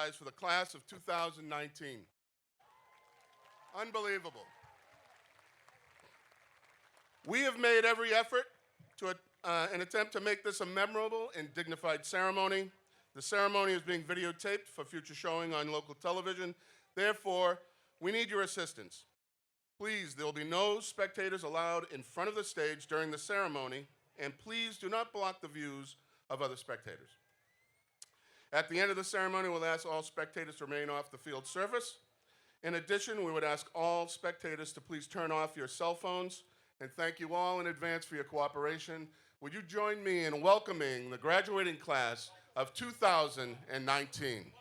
rise for the class of 2019. Unbelievable. We have made every effort to an attempt to make this a memorable and dignified ceremony. The ceremony is being videotaped for future showing on local television. Therefore, we need your assistance. Please, there will be no spectators allowed in front of the stage during the ceremony, and please do not block the views of other spectators. At the end of the ceremony, we'll ask all spectators to remain off the field surface. In addition, we would ask all spectators to please turn off your cell phones, and thank you all in advance for your cooperation. Would you join me in welcoming the graduating class of 2019?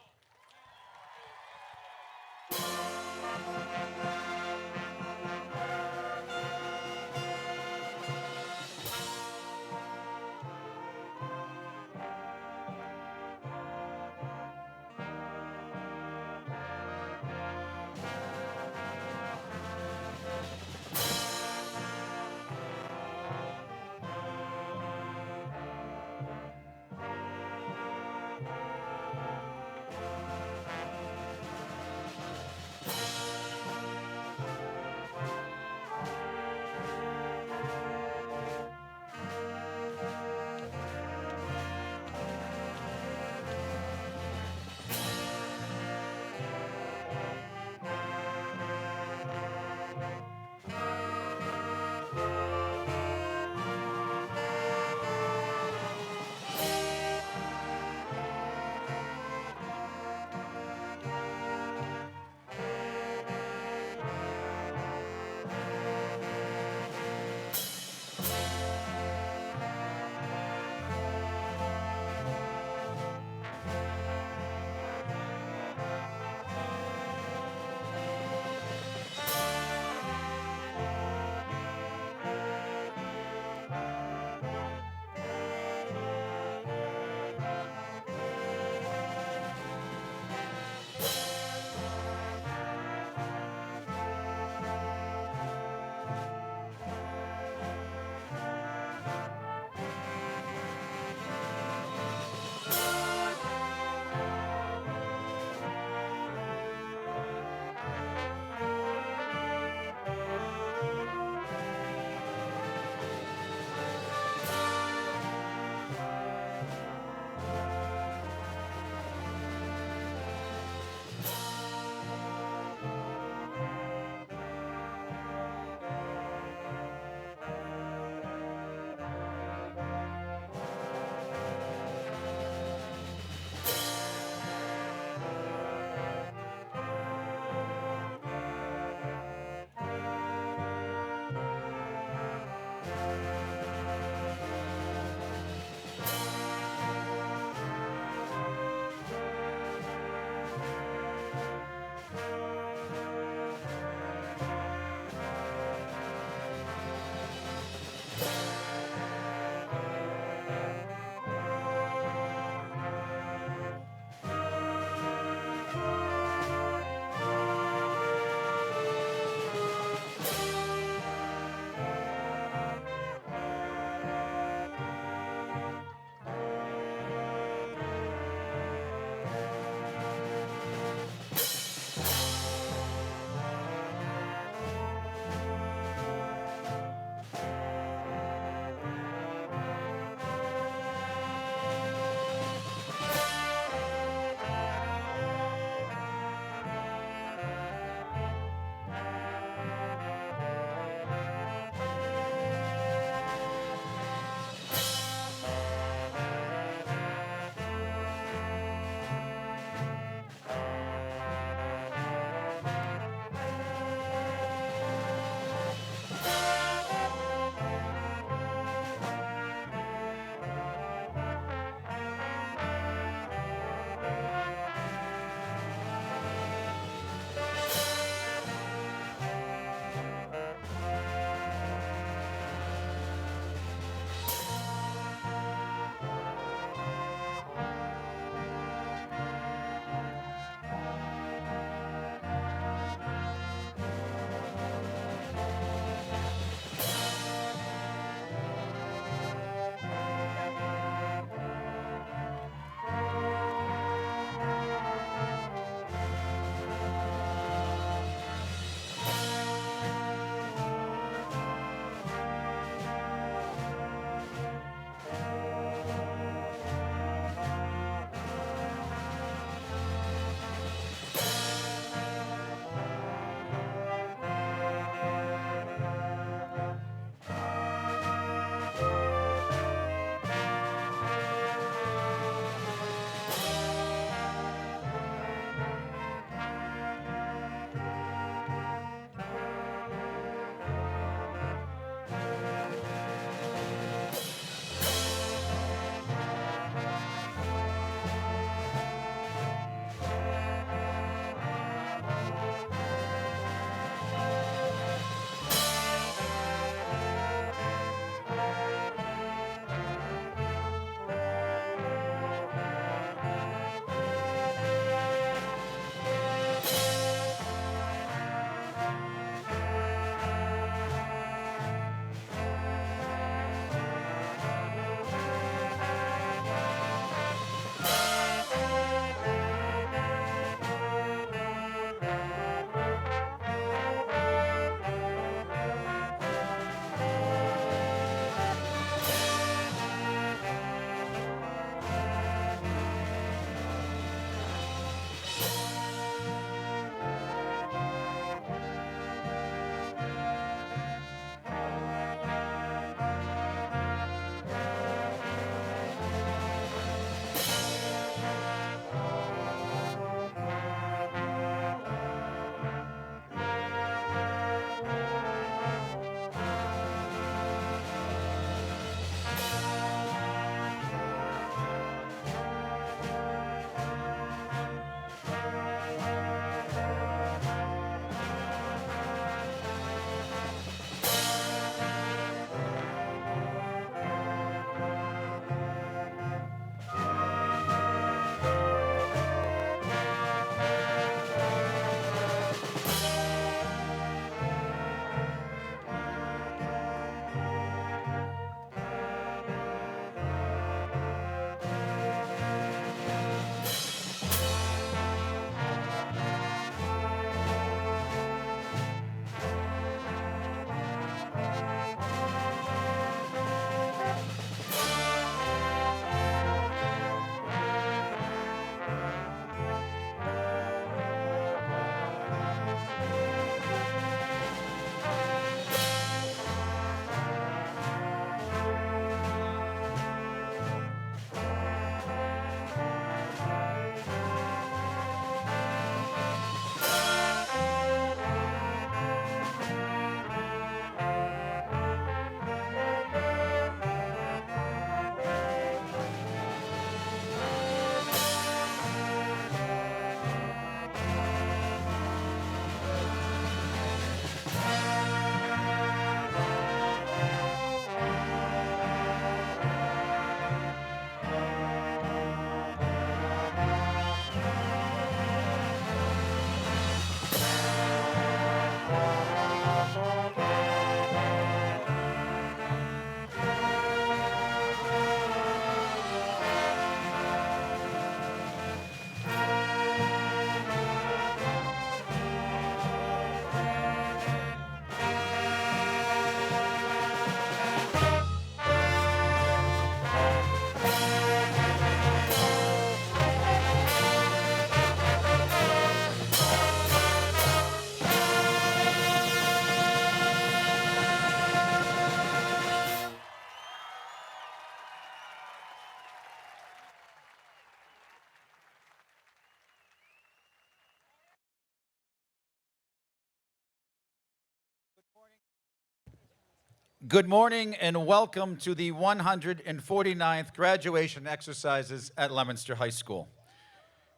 Good morning and welcome to the 149th graduation exercises at Leominster High School.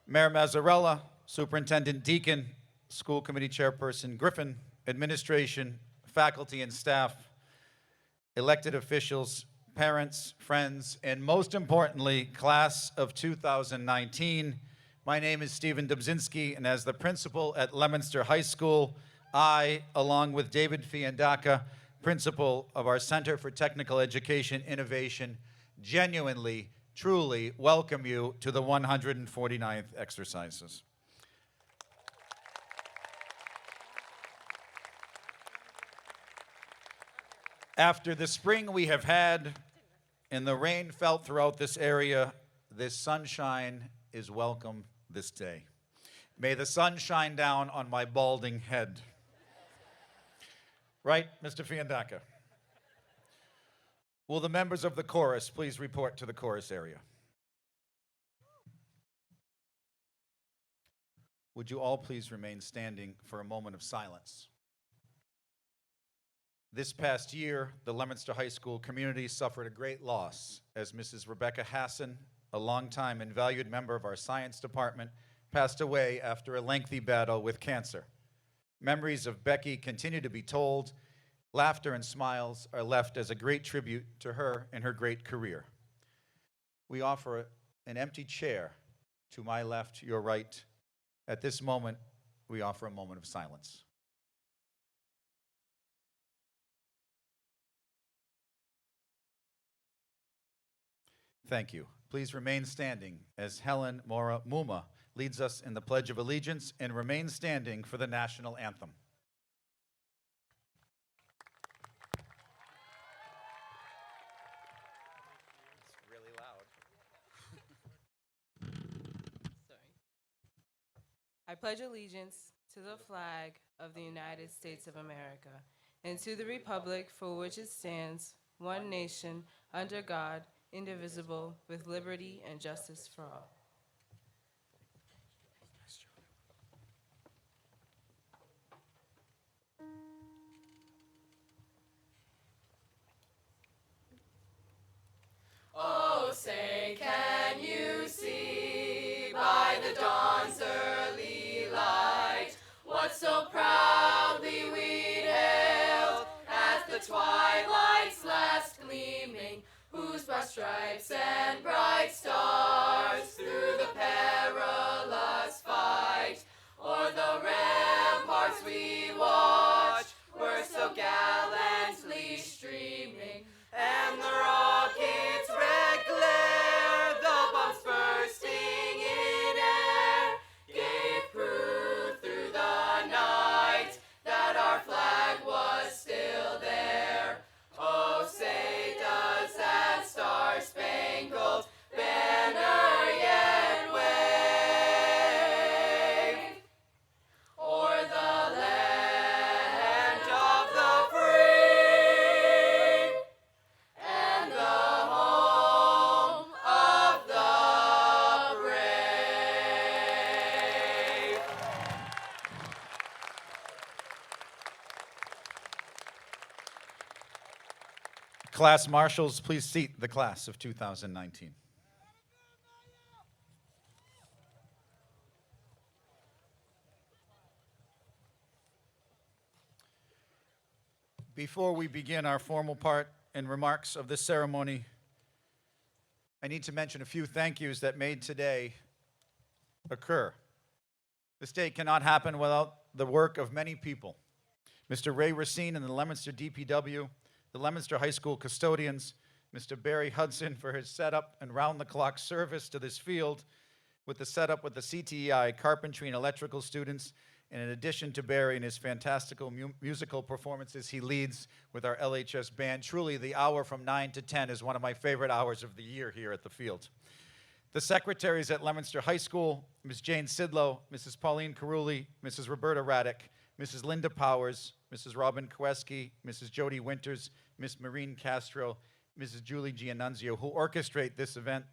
Mayor Mazzarella, Superintendent Deacon, School Committee Chairperson Griffin, administration, faculty and staff, elected officials, parents, friends, and most importantly, class of 2019. My name is Stephen Dubzinski, and as the principal at Leominster High School, I, along with David Fiandaca, principal of our Center for Technical Education Innovation, genuinely, truly welcome you to the 149th exercises. After the spring we have had and the rain felt throughout this area, this sunshine is welcome this day. May the sun shine down on my balding head. Right, Mr. Fiandaca? Will the members of the chorus please report to the chorus area? Would you all please remain standing for a moment of silence? This past year, the Leominster High School community suffered a great loss as Mrs. Rebecca Hassan, a longtime and valued member of our science department, passed away after a lengthy battle with cancer. Memories of Becky continue to be told. Laughter and smiles are left as a great tribute to her and her great career. We offer an empty chair to my left, your right. At this moment, we offer a moment of silence. Thank you. Please remain standing as Helen Mora Muma leads us in the Pledge of Allegiance and remain standing for the national anthem. It's really loud. Sorry. I pledge allegiance to the flag of the United States of America and to the republic for which it stands, one nation, under God, indivisible, with liberty and justice for all. Oh, say, can you see by the dawn's early light what so proudly we'd hailed as the twilight's last gleaming, whose broad stripes and bright stars through the perilous fight o'er the ramparts we watched were so gallantly streaming, and the rockets' red glare, the bombs bursting in air, gave proof through the night that our flag was still there. Oh, say does that star-spangled banner yet wave o'er the land of the free and the home of the brave. Class marshals, please seat the class of 2019. Before we begin our formal part and remarks of this ceremony, I need to mention a few thank yous that made today occur. This day cannot happen without the work of many people. Mr. Ray Racine and the Leominster DPW, the Leominster High School custodians, Mr. Barry Hudson for his setup and round-the-clock service to this field with the setup with the CTEI carpentry and electrical students, and in addition to Barry and his fantastical musical performances he leads with our LHS band. Truly, the hour from 9 to 10 is one of my favorite hours of the year here at the field. The secretaries at Leominster High School, Ms. Jane Sidlow, Mrs. Pauline Carulli, Mrs. Roberta Raddick, Mrs. Linda Powers, Mrs. Robin Kweski, Mrs. Jody Winters, Ms. Maureen Castro, Mrs. Julie Giannunzio, who orchestrate this event.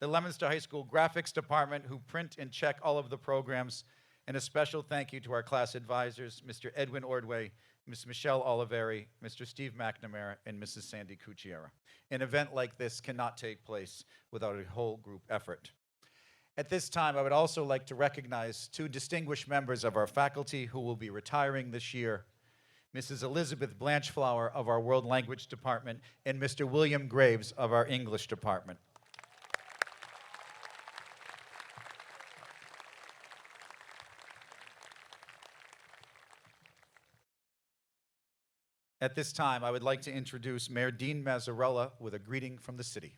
The Leominster High School graphics department, who print and check all of the programs. And a special thank you to our class advisors, Mr. Edwin Ordway, Ms. Michelle Oliveri, Mr. Steve McNamara, and Mrs. Sandy Cucchiera. An event like this cannot take place without a whole group effort. At this time, I would also like to recognize two distinguished members of our faculty who will be retiring this year, Mrs. Elizabeth Blanchflower of our World Language Department and Mr. William Graves of our English Department. At this time, I would like to introduce Mayor Dean Mazzarella with a greeting from the city.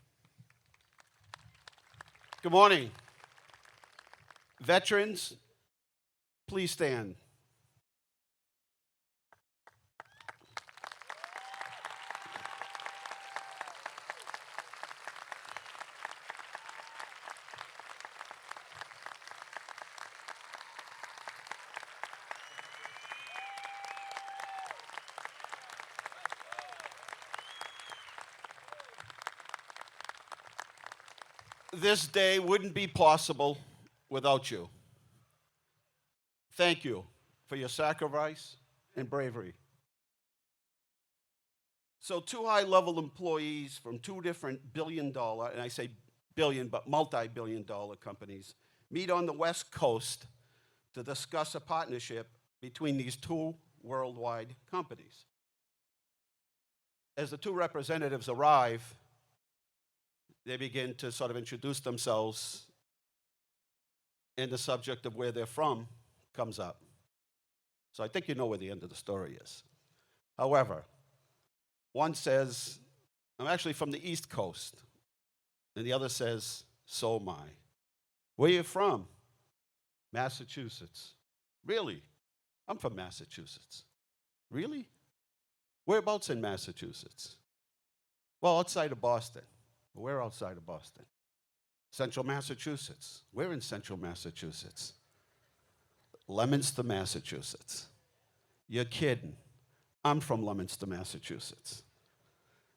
Good morning. Veterans, please stand. This day wouldn't be possible without you. Thank you for your sacrifice and bravery. So two high-level employees from two different billion-dollar, and I say billion, but multi-billion-dollar companies, meet on the West Coast to discuss a partnership between these two worldwide companies. As the two representatives arrive, they begin to sort of introduce themselves, and the subject of where they're from comes up. So I think you know where the end of the story is. However, one says, I'm actually from the East Coast, and the other says, so am I. Where are you from? Massachusetts. Really? I'm from Massachusetts. Really? Whereabouts in Massachusetts? Well, outside of Boston. We're outside of Boston. Central Massachusetts. We're in Central Massachusetts. Leominster, Massachusetts. You're kidding. I'm from Leominster, Massachusetts.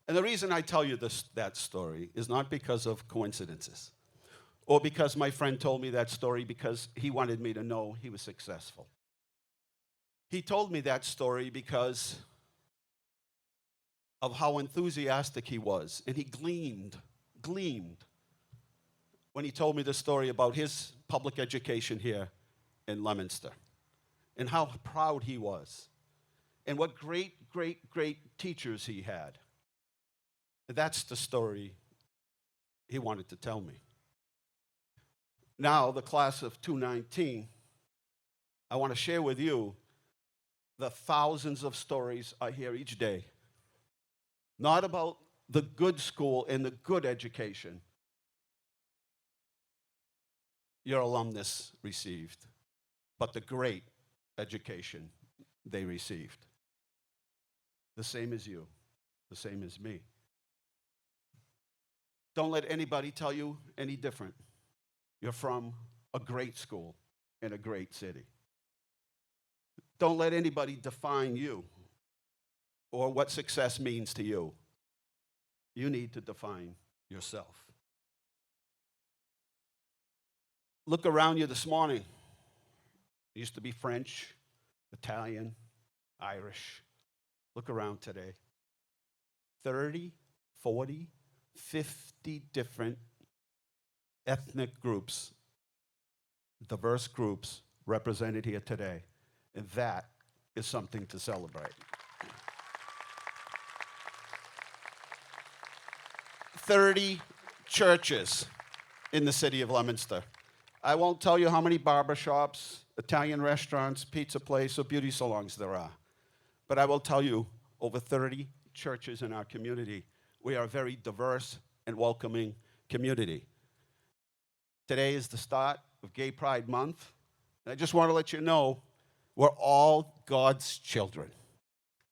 And the reason I tell you that story is not because of coincidences or because my friend told me that story because he wanted me to know he was successful. He told me that story because of how enthusiastic he was, and he gleamed when he told me the story about his public education here in Leominster, and how proud he was, and what great teachers he had. That's the story he wanted to tell me. Now, the class of 2019, I want to share with you the thousands of stories I hear each day. Not about the good school and the good education your alumnus received, but the great education they received. The same as you, the same as me. Don't let anybody tell you any different. You're from a great school in a great city. Don't let anybody define you or what success means to you. You need to define yourself. Look around you this morning. It used to be French, Italian, Irish. Look around today. 30, 40, 50 different ethnic groups, diverse groups represented here today. And that is something to celebrate. 30 churches in the city of Leominster. I won't tell you how many barbershops, Italian restaurants, pizza places, or beauty salons there are. But I will tell you, over 30 churches in our community. We are a very diverse and welcoming community. Today is the start of Gay Pride Month. And I just want to let you know, we're all God's children.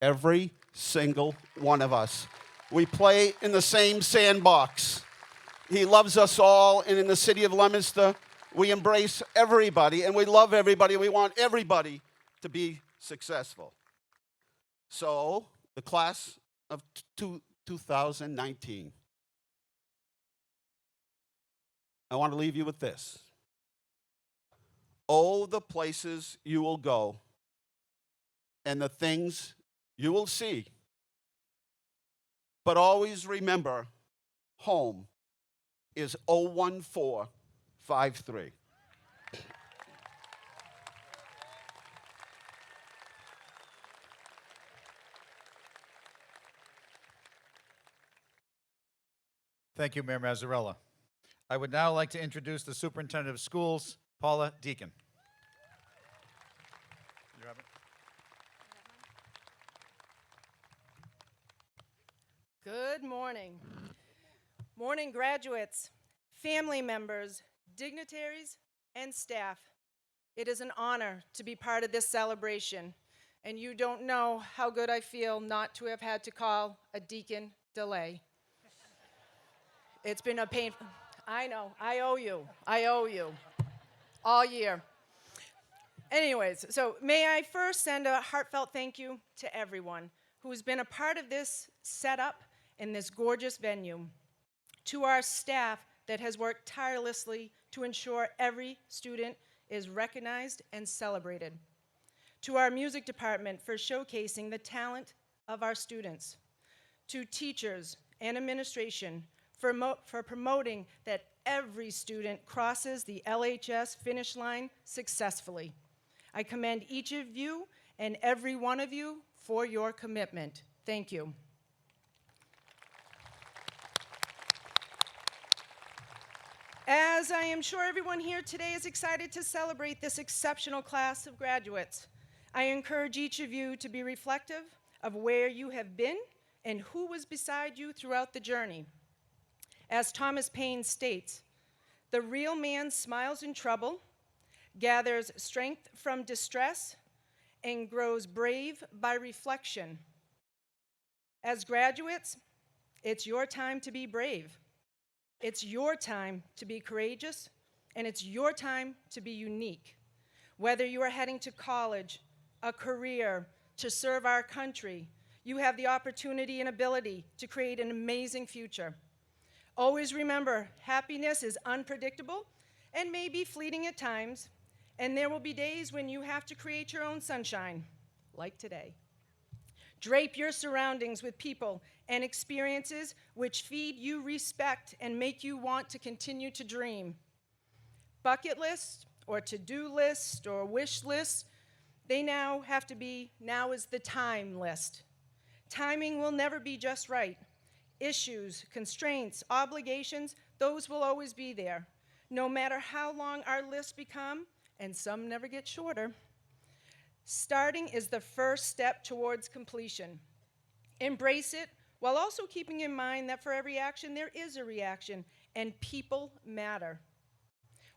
Every single one of us. We play in the same sandbox. He loves us all, and in the city of Leominster, we embrace everybody, and we love everybody, and we want everybody to be successful. So, the class of 2019, I want to leave you with this. Oh, the places you will go and the things you will see. But always remember, home is 01453. Thank you, Mayor Mazzarella. I would now like to introduce the Superintendent of Schools, Paula Deacon. You have it? Good morning. Morning, graduates, family members, dignitaries, and staff. It is an honor to be part of this celebration, and you don't know how good I feel not to have had to call a deacon delay. It's been a painful, I know, I owe you, all year. Anyways, so may I first send a heartfelt thank you to everyone who's been a part of this setup in this gorgeous venue, to our staff that has worked tirelessly to ensure every student is recognized and celebrated, to our music department for showcasing the talent of our students, to teachers and administration for promoting that every student crosses the LHS finish line successfully. I commend each of you and every one of you for your commitment. Thank you. As I am sure everyone here today is excited to celebrate this exceptional class of graduates, I encourage each of you to be reflective of where you have been and who was beside you throughout the journey. As Thomas Paine states, the real man smiles in trouble, gathers strength from distress, and grows brave by reflection. As graduates, it's your time to be brave. It's your time to be courageous, and it's your time to be unique. Whether you are heading to college, a career, to serve our country, you have the opportunity and ability to create an amazing future. Always remember, happiness is unpredictable and may be fleeting at times, and there will be days when you have to create your own sunshine, like today. Drape your surroundings with people and experiences which feed you respect and make you want to continue to dream. Bucket lists or to-do lists or wish lists, they now have to be, now is the time list. Timing will never be just right. Issues, constraints, obligations, those will always be there, no matter how long our lists become, and some never get shorter. Starting is the first step towards completion. Embrace it while also keeping in mind that for every action there is a reaction, and people matter.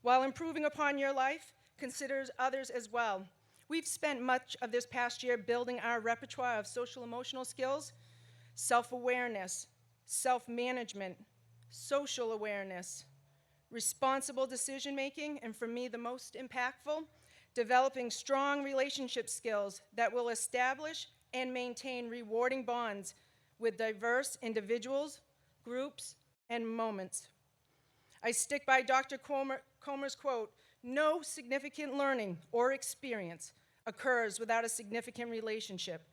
While improving upon your life, consider others as well. We've spent much of this past year building our repertoire of social-emotional skills, self-awareness, self-management, social awareness, responsible decision-making, and for me, the most impactful, developing strong relationship skills that will establish and maintain rewarding bonds with diverse individuals, groups, and moments. I stick by Dr. Comer's quote, "No significant learning or experience occurs without a significant relationship.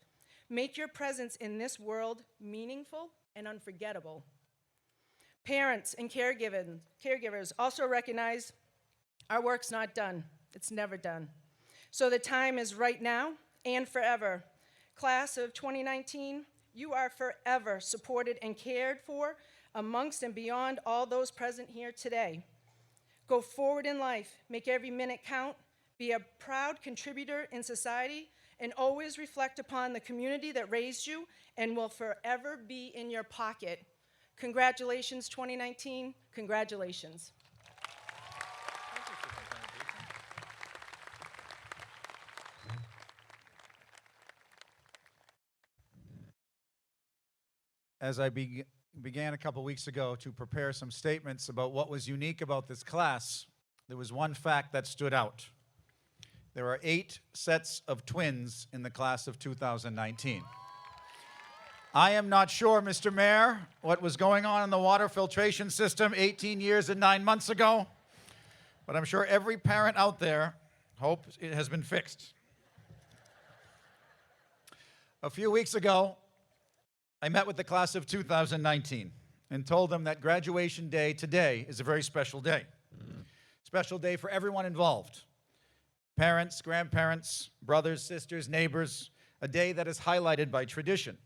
Make your presence in this world meaningful and unforgettable." Parents and caregivers also recognize our work's not done. It's never done. So the time is right now and forever. Class of 2019, you are forever supported and cared for amongst and beyond all those present here today. Go forward in life, make every minute count, be a proud contributor in society, and always reflect upon the community that raised you and will forever be in your pocket. Congratulations, 2019. Congratulations. As I began a couple weeks ago to prepare some statements about what was unique about this class, there was one fact that stood out. There are 8 sets of twins in the class of 2019. I am not sure, Mr. Mayor, what was going on in the water filtration system 18 years and 9 months ago, but I'm sure every parent out there Hope it has been fixed. A few weeks ago, I met with the class of 2019 and told them that graduation day today is a very special day. Special day for everyone involved. Parents, grandparents, brothers, sisters, neighbors, a day that is highlighted by tradition.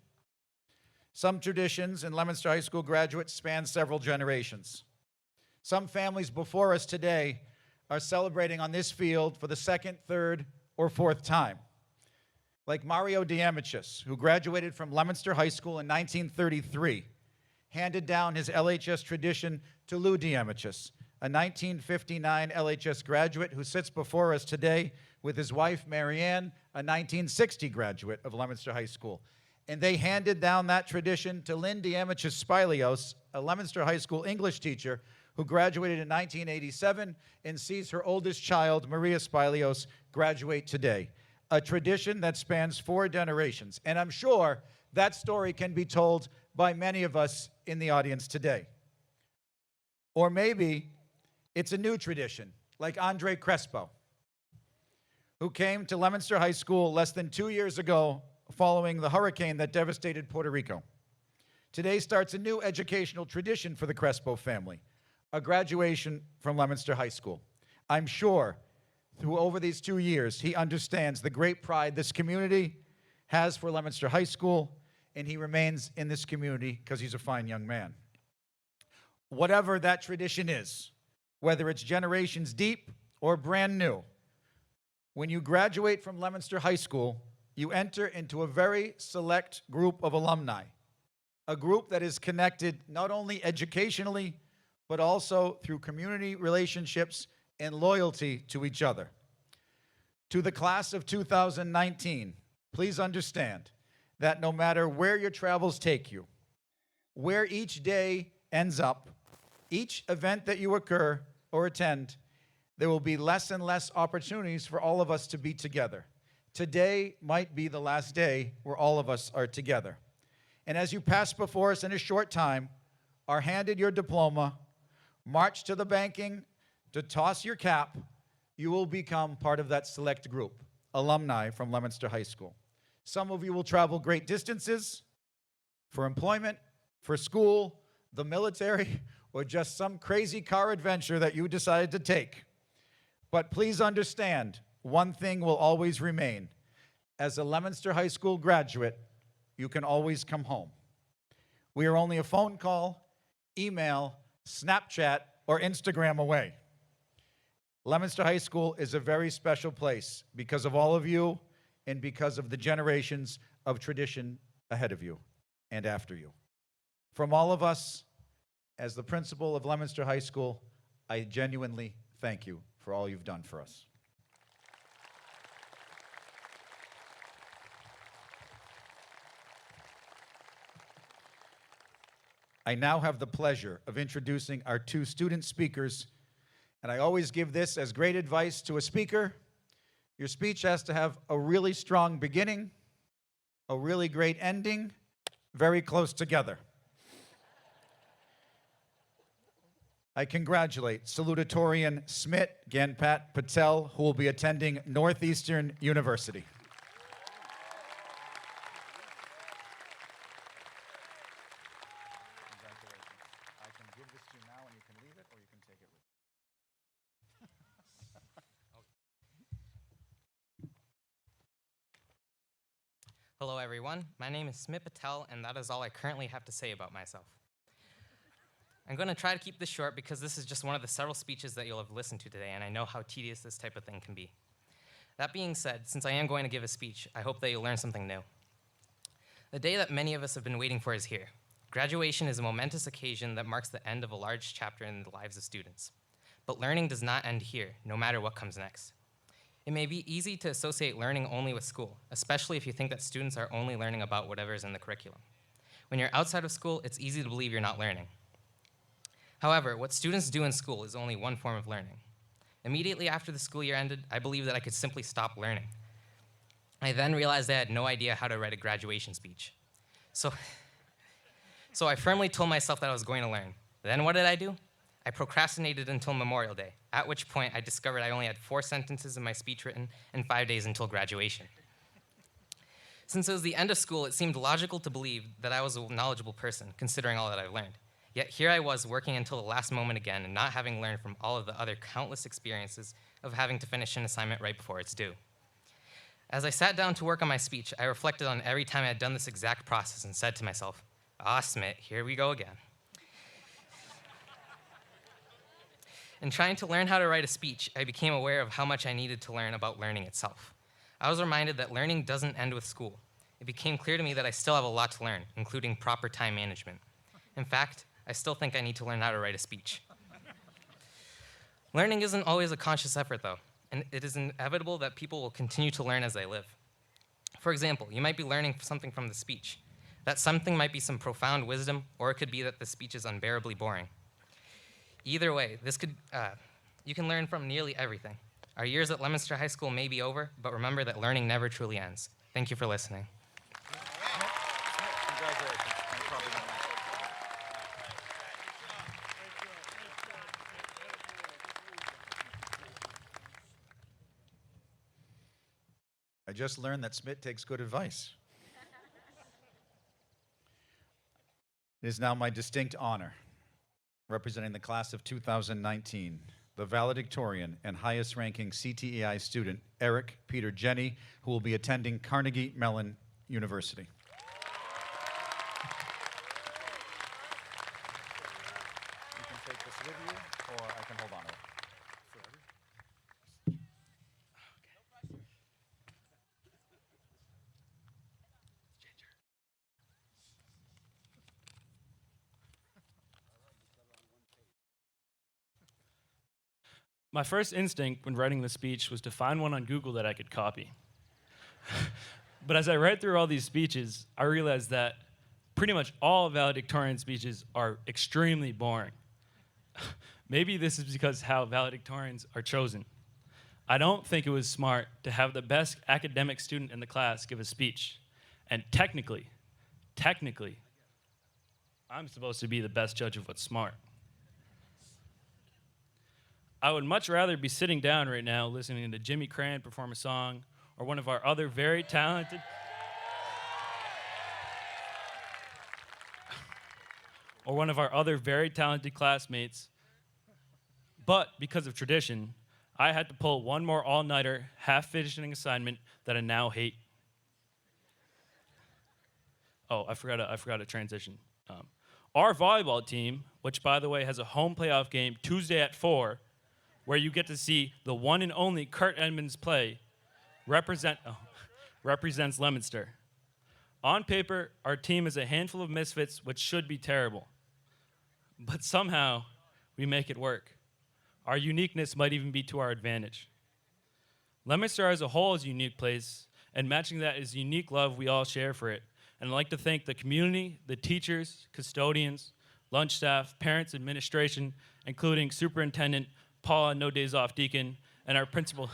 Some traditions in Leominster High School graduates span several generations. Some families before us today are celebrating on this field for the second, third, or fourth time. Like Mario Diamicis, who graduated from Leominster High School in 1933, handed down his LHS tradition to Lou Diamicis, a 1959 LHS graduate who sits before us today with his wife, Marianne, a 1960 graduate of Leominster High School. And they handed down that tradition to Lynn Diamicis-Spilios, a Leominster High School English teacher who graduated in 1987 and sees her oldest child, Maria Spilios, graduate today. A tradition that spans 4 generations. And I'm sure that story can be told by many of us in the audience today. Or maybe it's a new tradition, like Andre Crespo, who came to Leominster High School less than 2 years ago following the hurricane that devastated Puerto Rico. Today starts a new educational tradition for the Crespo family, a graduation from Leominster High School. I'm sure through over these 2 years, he understands the great pride this community has for Leominster High School, and he remains in this community because he's a fine young man. Whatever that tradition is, whether it's generations deep or brand new, when you graduate from Leominster High School, you enter into a very select group of alumni, a group that is connected not only educationally, but also through community relationships and loyalty to each other. To the class of 2019, please understand that no matter where your travels take you, where each day ends up, each event that you occur or attend, there will be less and less opportunities for all of us to be together. Today might be the last day where all of us are together. And as you pass before us in a short time, are handed your diploma, march to the banking to toss your cap, you will become part of that select group, alumni from Leominster High School. Some of you will travel great distances for employment, for school, the military, or just some crazy car adventure that you decided to take. But please understand, one thing will always remain. As a Leominster High School graduate, you can always come home. We are only a phone call, email, Snapchat, or Instagram away. Leominster High School is a very special place because of all of you and because of the generations of tradition ahead of you and after you. From all of us, as the principal of Leominster High School, I genuinely thank you for all you've done for us. I now have the pleasure of introducing our 2 student speakers, and I always give this as great advice to a speaker. Your speech has to have a really strong beginning, a really great ending, very close together. I congratulate salutatorian Smit Ganpat Patel, who will be attending Northeastern University. I can give this to you now and you can leave it, or you can take it with you. Hello, everyone. My name is Smit Patel, and that is all I currently have to say about myself. I'm going to try to keep this short because this is just one of the several speeches that you'll have listened to today, and I know how tedious this type of thing can be. That being said, since I am going to give a speech, I hope that you'll learn something new. The day that many of us have been waiting for is here. Graduation is a momentous occasion that marks the end of a large chapter in the lives of students. But learning does not end here, no matter what comes next. It may be easy to associate learning only with school, especially if you think that students are only learning about whatever is in the curriculum. When you're outside of school, it's easy to believe you're not learning. However, what students do in school is only one form of learning. Immediately after the school year ended, I believed that I could simply stop learning. I then realized I had no idea how to write a graduation speech. So I firmly told myself that I was going to learn. Then what did? I I procrastinated until Memorial Day, at which point I discovered I only had 4 sentences in my speech written and 5 days until graduation. Since it was the end of school, it seemed logical to believe that I was a knowledgeable person, considering all that I've learned. Yet here I was working until the last moment again and not having learned from all of the other countless experiences of having to finish an assignment right before it's due. As I sat down to work on my speech, I reflected on every time I had done this exact process and said to myself, Smit, here we go again. In trying to learn how to write a speech, I became aware of how much I needed to learn about learning itself. I was reminded that learning doesn't end with school. It became clear to me that I still have a lot to learn, including proper time management. In fact, I still think I need to learn how to write a speech. Learning isn't always a conscious effort, though, and it is inevitable that people will continue to learn as they live. For example, you might be learning something from the speech. That something might be some profound wisdom, or it could be that the speech is unbearably boring. Either way, you can learn from nearly everything. Our years at Leominster High School may be over, but remember that learning never truly ends. Thank you for listening. I just learned that Smit takes good advice. It is now my distinct honor, representing the class of 2019, the valedictorian and highest-ranking CTEI student, Eric Peter Jenny, who will be attending Carnegie Mellon University. You can take this with you, or I can hold on to it. My first instinct when writing the speech was to find one on Google that I could copy. But as I read through all these speeches, I realized that pretty much all valedictorian speeches are extremely boring. Maybe this is because how valedictorians are chosen. I don't think it was smart to have the best academic student in the class give a speech. And technically, I'm supposed to be the best judge of what's smart. I would much rather be sitting down right now listening to Jimmy Cran perform a song, or one of our other very talented classmates. But because of tradition, I had to pull one more all-nighter, half-finishing assignment that I now hate. Oh, I forgot to transition. Our volleyball team, which by the way has a home playoff game Tuesday at 4, where you get to see the one and only Kurt Edmonds play, represents Leominster. On paper, our team is a handful of misfits, which should be terrible. But somehow, we make it work. Our uniqueness might even be to our advantage. Leominster as a whole is a unique place, and matching that is unique love we all share for it. And I'd like to thank the community, the teachers, custodians, lunch staff, parents, administration, including Superintendent Paula, no days off, Deacon, and our principal,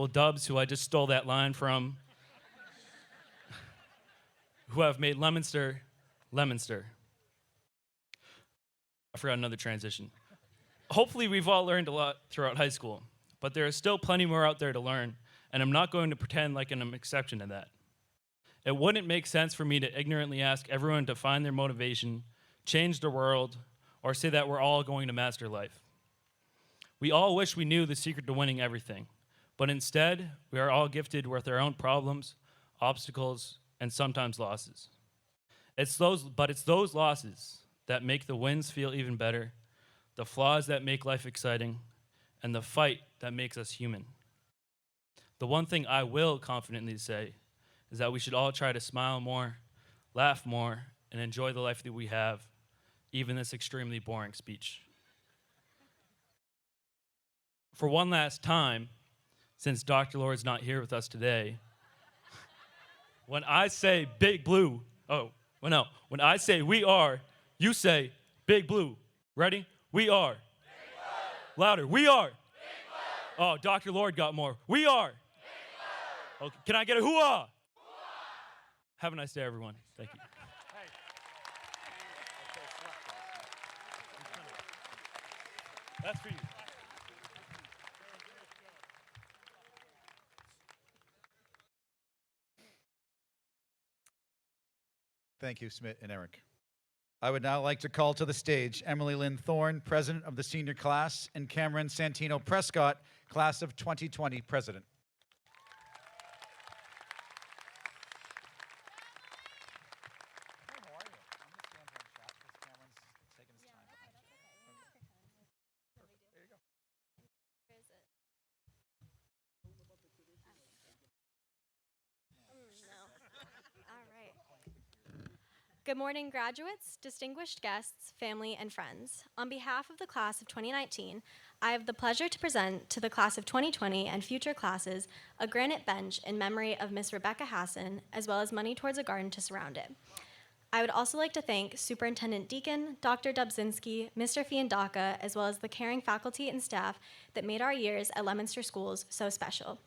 Dubs, who I just stole that line from, who have made Leominster, Leominster. I forgot another transition. Hopefully we've all learned a lot throughout high school, but there is still plenty more out there to learn, and I'm not going to pretend like I'm an exception to that. It wouldn't make sense for me to ignorantly ask everyone to find their motivation, change the world, or say that we're all going to master life. We all wish we knew the secret to winning everything, but instead, we are all gifted with our own problems, obstacles, and sometimes losses. It's those losses that make the wins feel even better, the flaws that make life exciting, and the fight that makes us human. The one thing I will confidently say is that we should all try to smile more, laugh more, and enjoy the life that we have, even this extremely boring speech. For one last time, since Dr. Lord's not here with us today, when I say Big Blue, when I say we are, you say Big Blue. Ready? We are. Big Blue. Louder. We are. Big Blue. Oh, Dr. Lord got more. We are. Big Blue. Okay. Can I get a hoo-ah? Have a nice day, everyone. Thank you. That's for you. Thank you, Smith and Eric. I would now like to call to the stage Emily Lynn Thorne, President of the Senior Class, and Cameron Santino Prescott, Class of 2020 President. Good morning, graduates, distinguished guests, family, and friends. On behalf of the class of 2019, I have the pleasure to present to the class of 2020 and future classes a granite bench in memory of Miss Rebecca Hassan, as well as money towards a garden to surround it. I would also like to thank Superintendent Deacon, Dr. Dubzinski, Mr. Fiandaca, as well as the caring faculty and staff that made our years at Leominster Schools so special.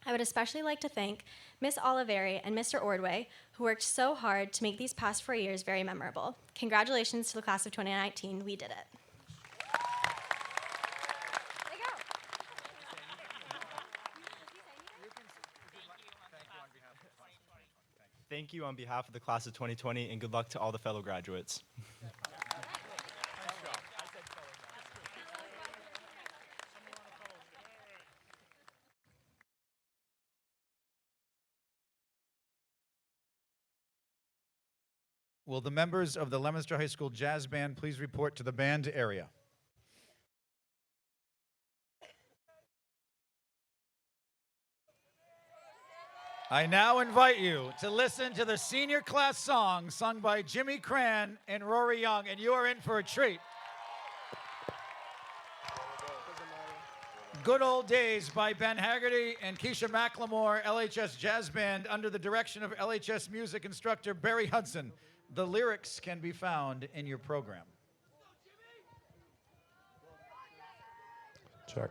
I would especially like to thank Miss Oliveri and Mr. Ordway, who worked so hard to make these past 4 years very memorable. Congratulations to the class of 2019. We did it. Thank you on behalf of the class of 2020, and good luck to all the fellow graduates. Will the members of the Leominster High School Jazz Band please report to the band area? I now invite you to listen to the senior class song sung by Jimmy Cran and Rory Young, and you are in for a treat. Good Old Days by Ben Haggerty and Kesha Macklemore, LHS Jazz Band, under the direction of LHS music instructor Barry Hudson. The lyrics can be found in your program. Check.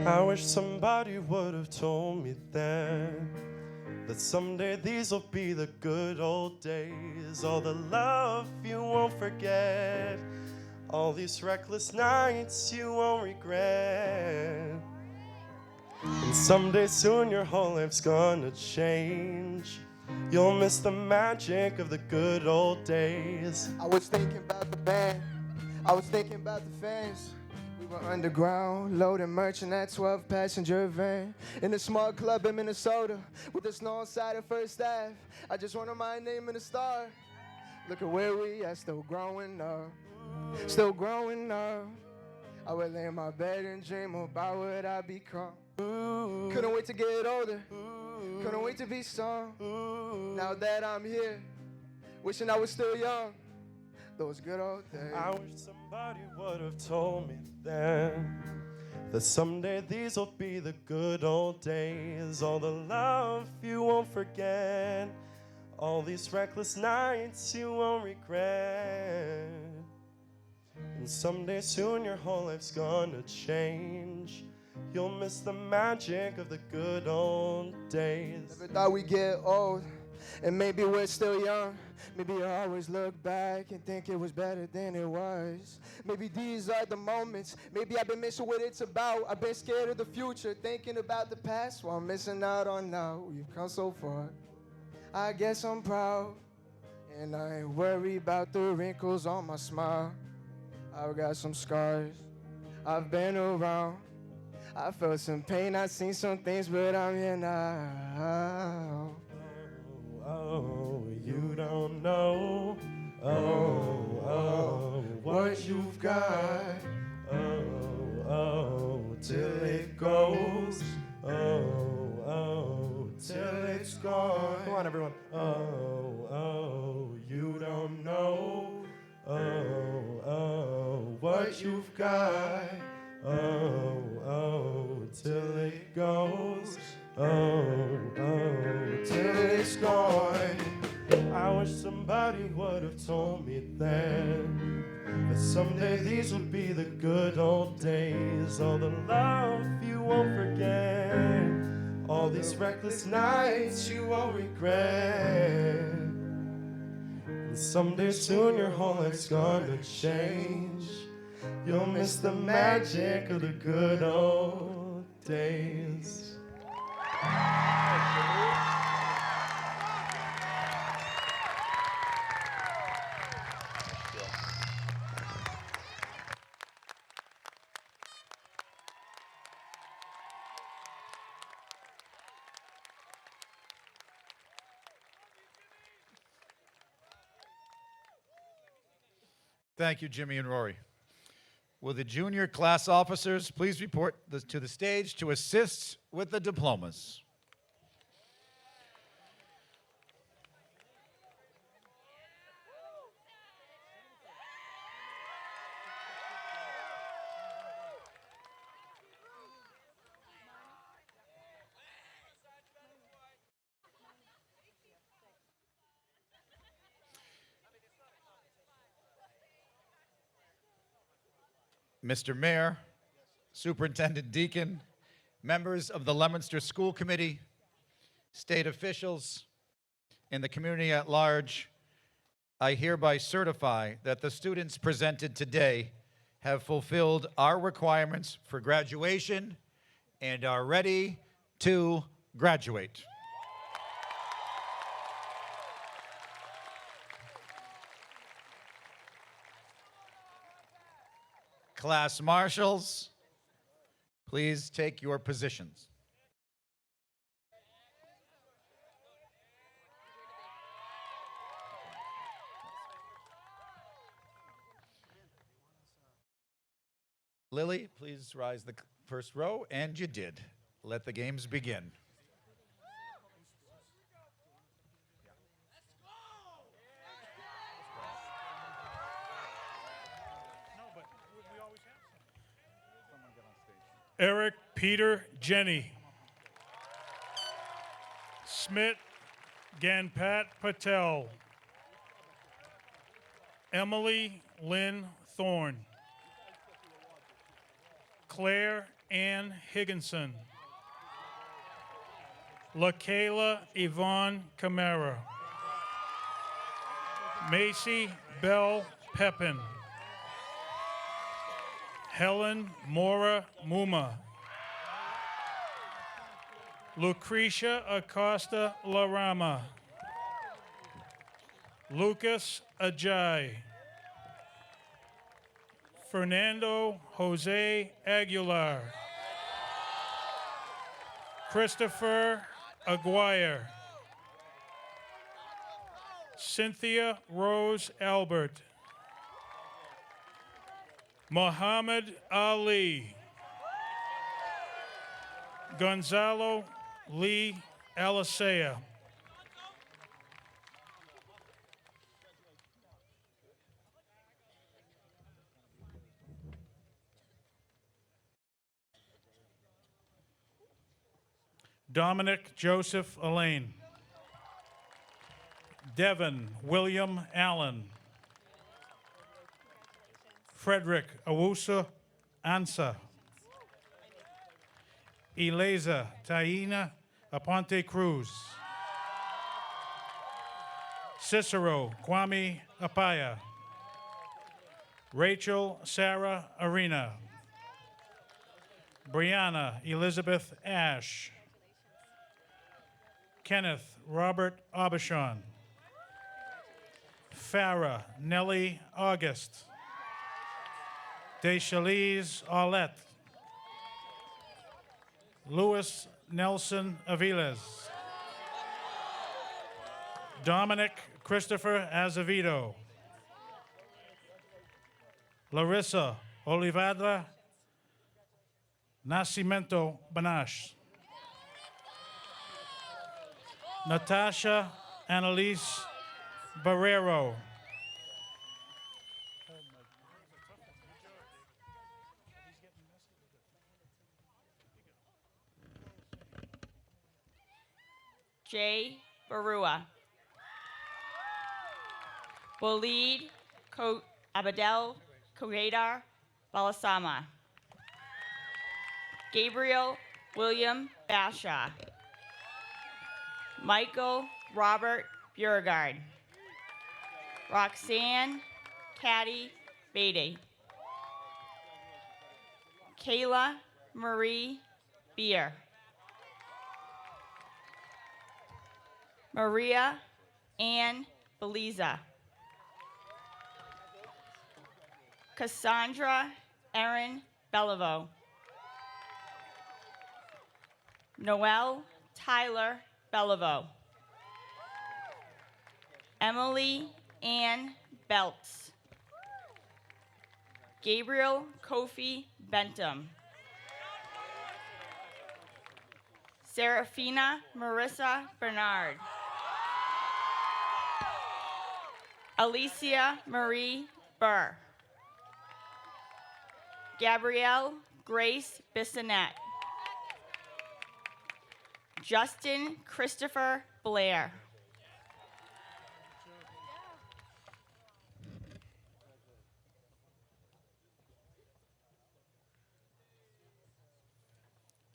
I wish somebody would have told me then that someday these'll be the good old days. All the love you won't forget, all these reckless nights you won't regret. And someday soon your whole life's gonna change. You'll miss the magic of the good old days. I was thinking about the band, I was thinking about the fans. We were underground, loading merch in that 12-passenger van. In a small club in Minnesota, with the snow inside of First Ave. I just wanted my name in the star. Look at where we are, still growing up. Still growing up. I would lay in my bed and dream about what I become. Couldn't wait to get older. Couldn't wait to be strong. Now that I'm here, wishing I was still young. Those good old days. I wish somebody would have told me then that someday these'll be the good old days. All the love you won't forget, all these reckless nights you won't regret. And someday soon your whole life's gonna change. You'll miss the magic of the good old days. Never thought we'd get old, and maybe we're still young. Maybe I always look back and think it was better than it was. Maybe these are the moments. Maybe I've been missing what it's about. I've been scared of the future, thinking about the past while I'm missing out on now. We've come so far. I guess I'm proud, and I ain't worried about the wrinkles on my smile. I've got some scars. I've been around. I felt some pain. I've seen some things, but I'm here now. Oh, you don't know, what you've got, till it goes, till it's gone. Come on, everyone. You don't know, what you've got, till it goes, till it's gone. I wish somebody would have told me then that someday these would be the good old days. All the love you won't forget, all these reckless nights you won't regret. And someday soon your whole life's gonna change. You'll miss the magic of the good old days. Thank you, Jimmy and Rory. Will the junior class officers please report to the stage to assist with the diplomas? Mr. Mayor, Superintendent Deacon, members of the Leominster School Committee, state officials, and the community at large, I hereby certify that the students presented today have fulfilled our requirements for graduation and are ready to graduate. Class marshals, please take your positions. Lily, please rise the first row, and you did. Let the games begin. Eric Peter Jenny. Smit Ganpat Patel. Emily Lynn Thorne. Claire Ann Higginson. LaKayla Yvonne Camara. Macy Bell Pepin. Helen Mora Muma. Lucretia Acosta Larama. Lucas Ajay. Fernando Jose Aguilar. Christopher Aguirre. Cynthia Rose Albert. Muhammad Ali. Gonzalo Lee Alisea. Dominic Joseph Elaine. Devin William Allen. Frederick Awusa Ansa. Eliza Taina Aponte Cruz. Cicero Kwame Apaya. Rachel Sarah Arena. Brianna Elizabeth Ash. Kenneth Robert Aubuchon. Farah Nellie August. Deschalise Aulette. Louis Nelson Aviles. Dominic Christopher Azevedo. Larissa Olivadra Nascimento Banash. Natasha Annalise Barrero. Jay Barua. Bolid Abadel Kogadar Balasama. Gabriel William Basha. Michael Robert Beauregard. Roxanne Caddy Beatty. Kayla Marie Beer. Maria Ann Beliza. Cassandra Erin Beliveau. Noel Tyler Beliveau. Emily Ann Belts. Gabriel Kofi Bentham. Serafina Marissa Bernard. Alicia Marie Burr. Gabrielle Grace Bissonette. Justin Christopher Blair.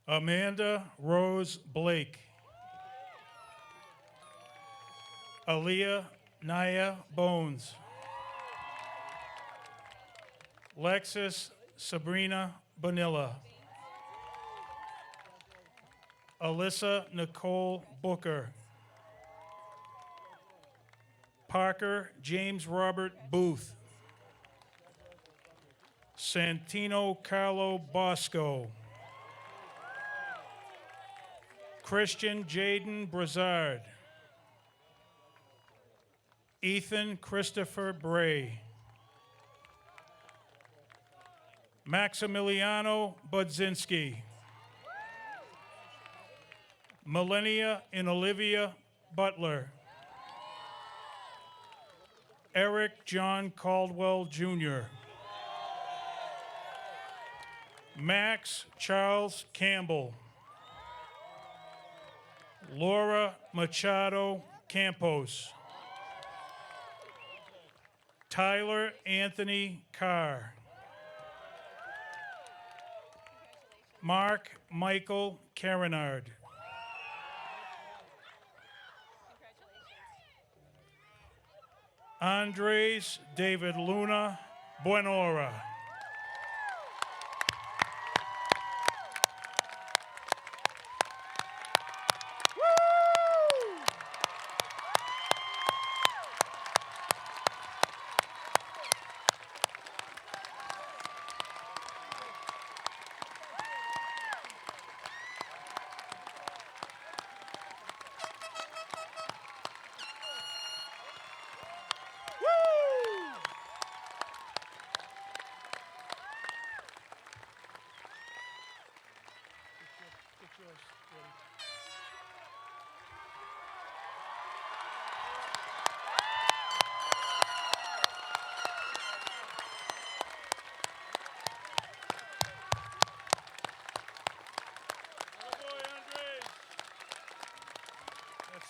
Amanda Rose Blake. Aaliyah Naya Bones. Lexus Sabrina Bonilla. Alyssa Nicole Booker. Parker James Robert Booth. Santino Carlo Bosco. Christian Jaden Brazard. Ethan Christopher Bray. Maximiliano Budzinski. Millennia and Olivia Butler. Eric John Caldwell Jr. Max Charles Campbell. Laura Machado Campos. Tyler Anthony Carr. Mark Michael Carinard. Andres David Luna Buenora.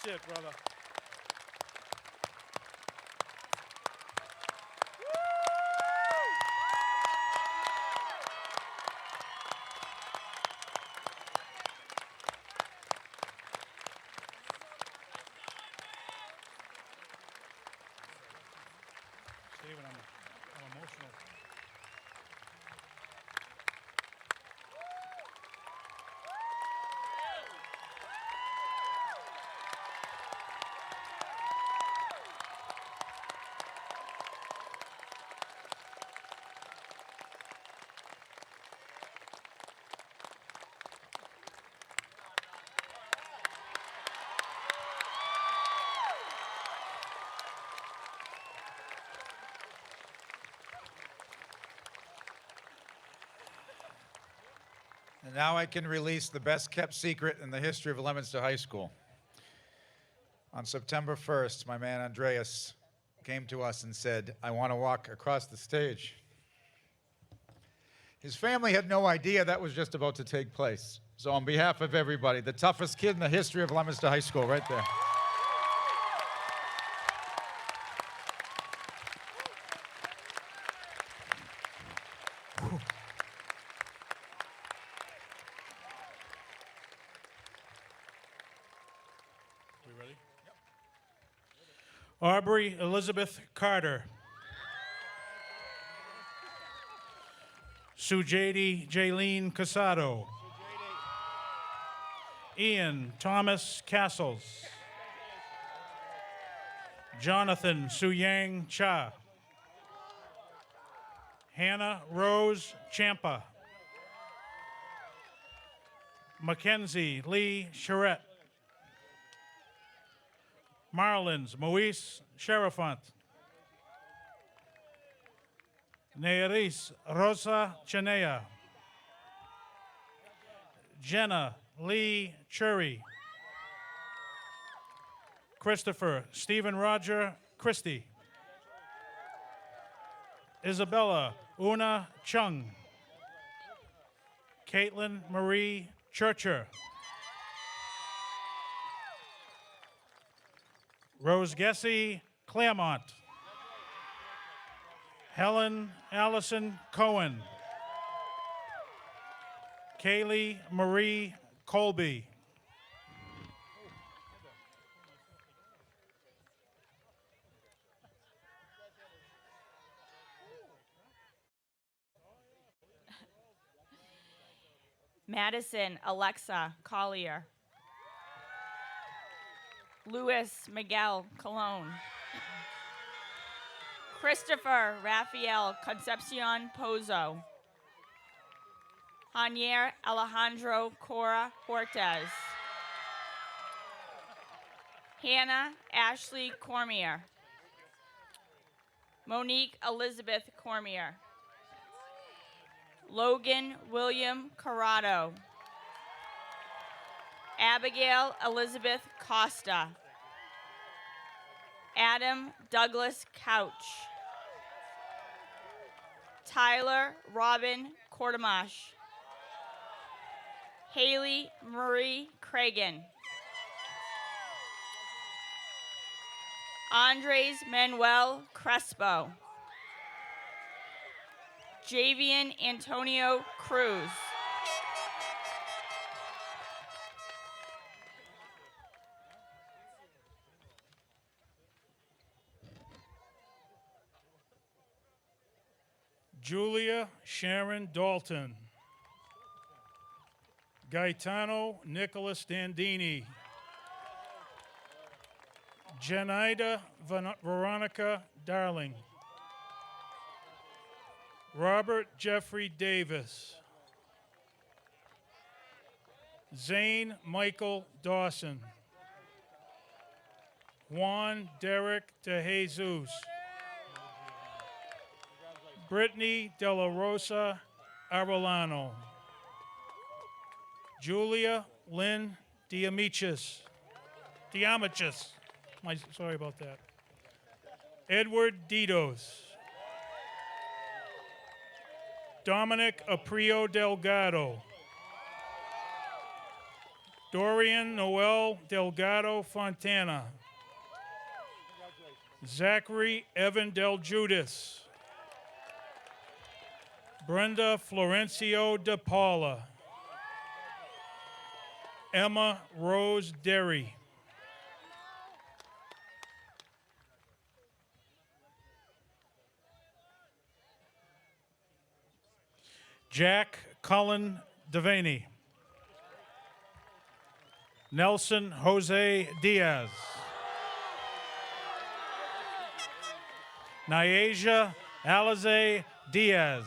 That's it, brother. David, I'm emotional. And now I can release the best kept secret in the history of Leominster High School. On September 1st, my man Andreas came to us and said, "I want to walk across the stage." His family had no idea that was just about to take place. So on behalf of everybody, the toughest kid in the history of Leominster High School, right there. Aubrey Elizabeth Carter. Sujadi Jaylene Casado. Ian Thomas Castles. Jonathan Suyang Cha. Hannah Rose Champa. Mackenzie Lee Charette. Marlins Moise Sherifant. Neris Rosa Chenea. Jenna Lee Chury. Christopher Stephen Roger Christie. Isabella Una Chung. Caitlin Marie Churcher. Rose Gessie Claremont. Helen Allison Cohen. Kaylee Marie Colby. Madison Alexa Collier. Louis Miguel Colon. Christopher Rafael Concepcion Pozo. Javier Alejandro Cora Hortez. Hannah Ashley Cormier. Monique Elizabeth Cormier. Logan William Corrado. Abigail Elizabeth Costa. Adam Douglas Couch. Tyler Robin Cortamash. Haley Marie Cragen. Andres Manuel Crespo. Javian Antonio Cruz. Julia Sharon Dalton. Gaetano Nicholas Dandini. Janida Veronica Darling. Robert Jeffrey Davis. Zane Michael Dawson. Juan Derek De Jesus. Brittany De La Rosa Arellano. Julia Lynn Diamichis. Sorry about that. Edward Ditos. Dominic Aprio Delgado. Dorian Noel Delgado Fontana. Zachary Evan Del Judas. Brenda Florencio De Paula. Emma Rose Derry. Jack Cullen Devaney. Nelson Jose Diaz. Nyasia Alize Diaz.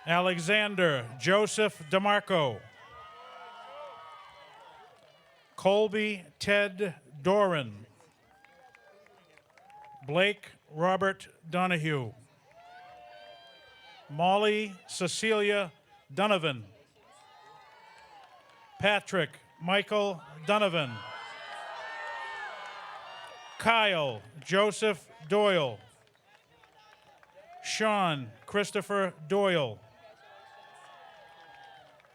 Alexander Joseph DeMarco. Colby Ted Doran. Blake Robert Donahue. Molly Cecilia Donovan. Patrick Michael Donovan. Kyle Joseph Doyle. Sean Christopher Doyle.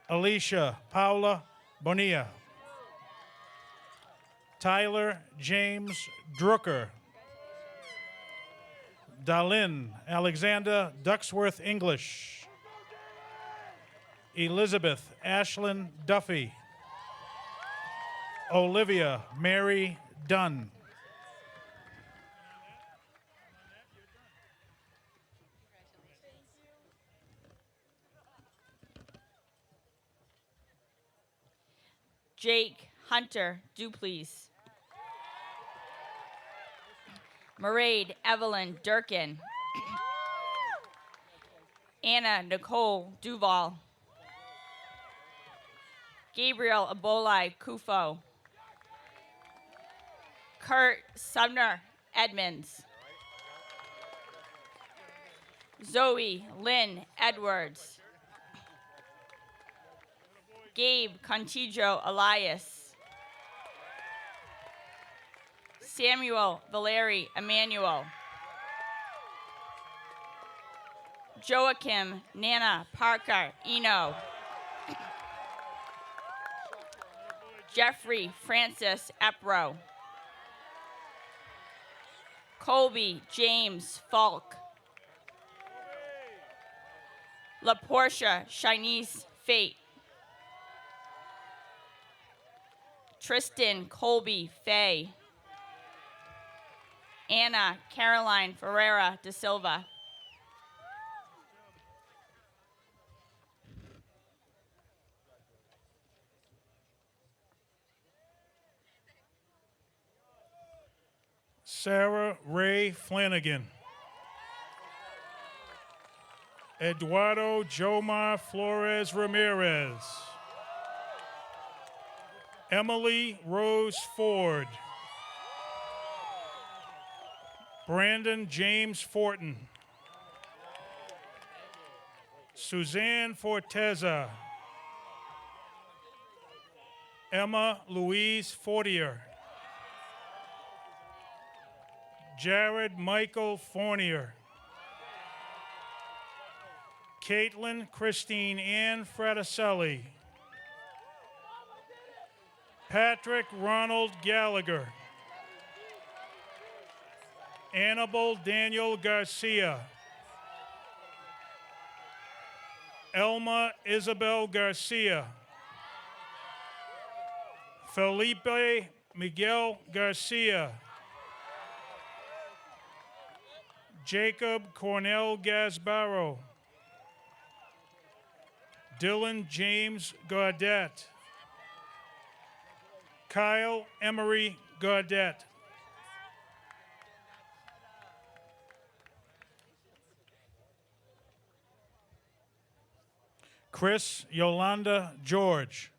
Alicia Paula Bonilla. Tyler James Drucker. Dalyn Alexander Ducksworth English. Elizabeth Ashlyn Duffy. Olivia Mary Dunn. Jake Hunter Duplessis. Mairead Evelyn Durkin. Anna Nicole Duval. Gabriel Abolai Kufo. Kurt Sumner Edmonds. Zoe Lynn Edwards. Gabe Contijo Elias. Samuel Valeri Emmanuel. Joachim Nana Parker Eno. Jeffrey Francis Epro. Colby James Falk. LaPortia Shinice Fate. Tristan Colby Fay. Anna Caroline Ferreira da Silva. Sarah Ray Flanagan. Eduardo Jomar Flores Ramirez. Emily Rose Ford. Brandon James Fortin. Suzanne Forteza. Emma Louise Fortier. Jared Michael Fournier. Caitlin Christine Ann Fraticelli. Patrick Ronald Gallagher. Annabelle Daniel Garcia. Elma Isabel Garcia. Felipe Miguel Garcia. Jacob Cornell Gasbaro. Dylan James Gaudette. Kyle Emery Gaudette. Chris Yolanda George.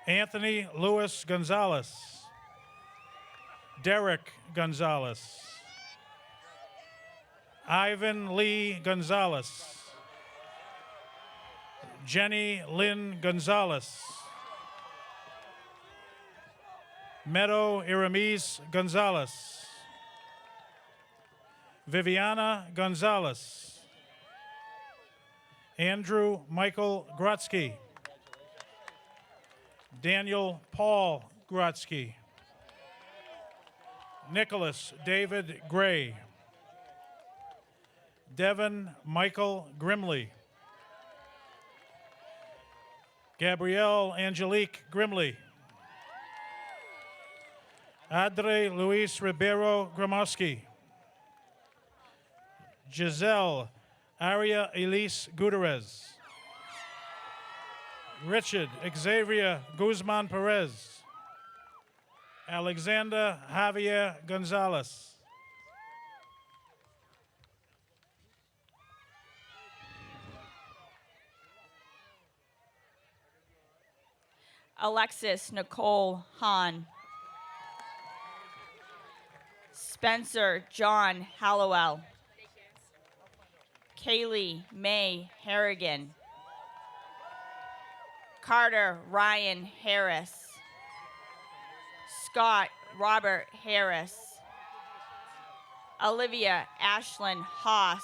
Anthony Louis Gonzalez. Derek Gonzalez. Ivan Lee Gonzalez. Jenny Lynn Gonzalez. Meadow Iramis Gonzalez. Viviana Gonzalez. Andrew Michael Grotsky. Daniel Paul Grotsky. Nicholas David Gray. Devin Michael Grimley. Gabrielle Angelique Grimley. Adre Luis Ribeiro Gromowski. Giselle Aria Elise Gutierrez. Richard Xavier Guzman Perez. Alexander Javier Gonzalez. Alexis Nicole Hahn. Spencer John Hallowell. Kaylee May Harrigan. Carter Ryan Harris. Scott Robert Harris. Olivia Ashlyn Haas.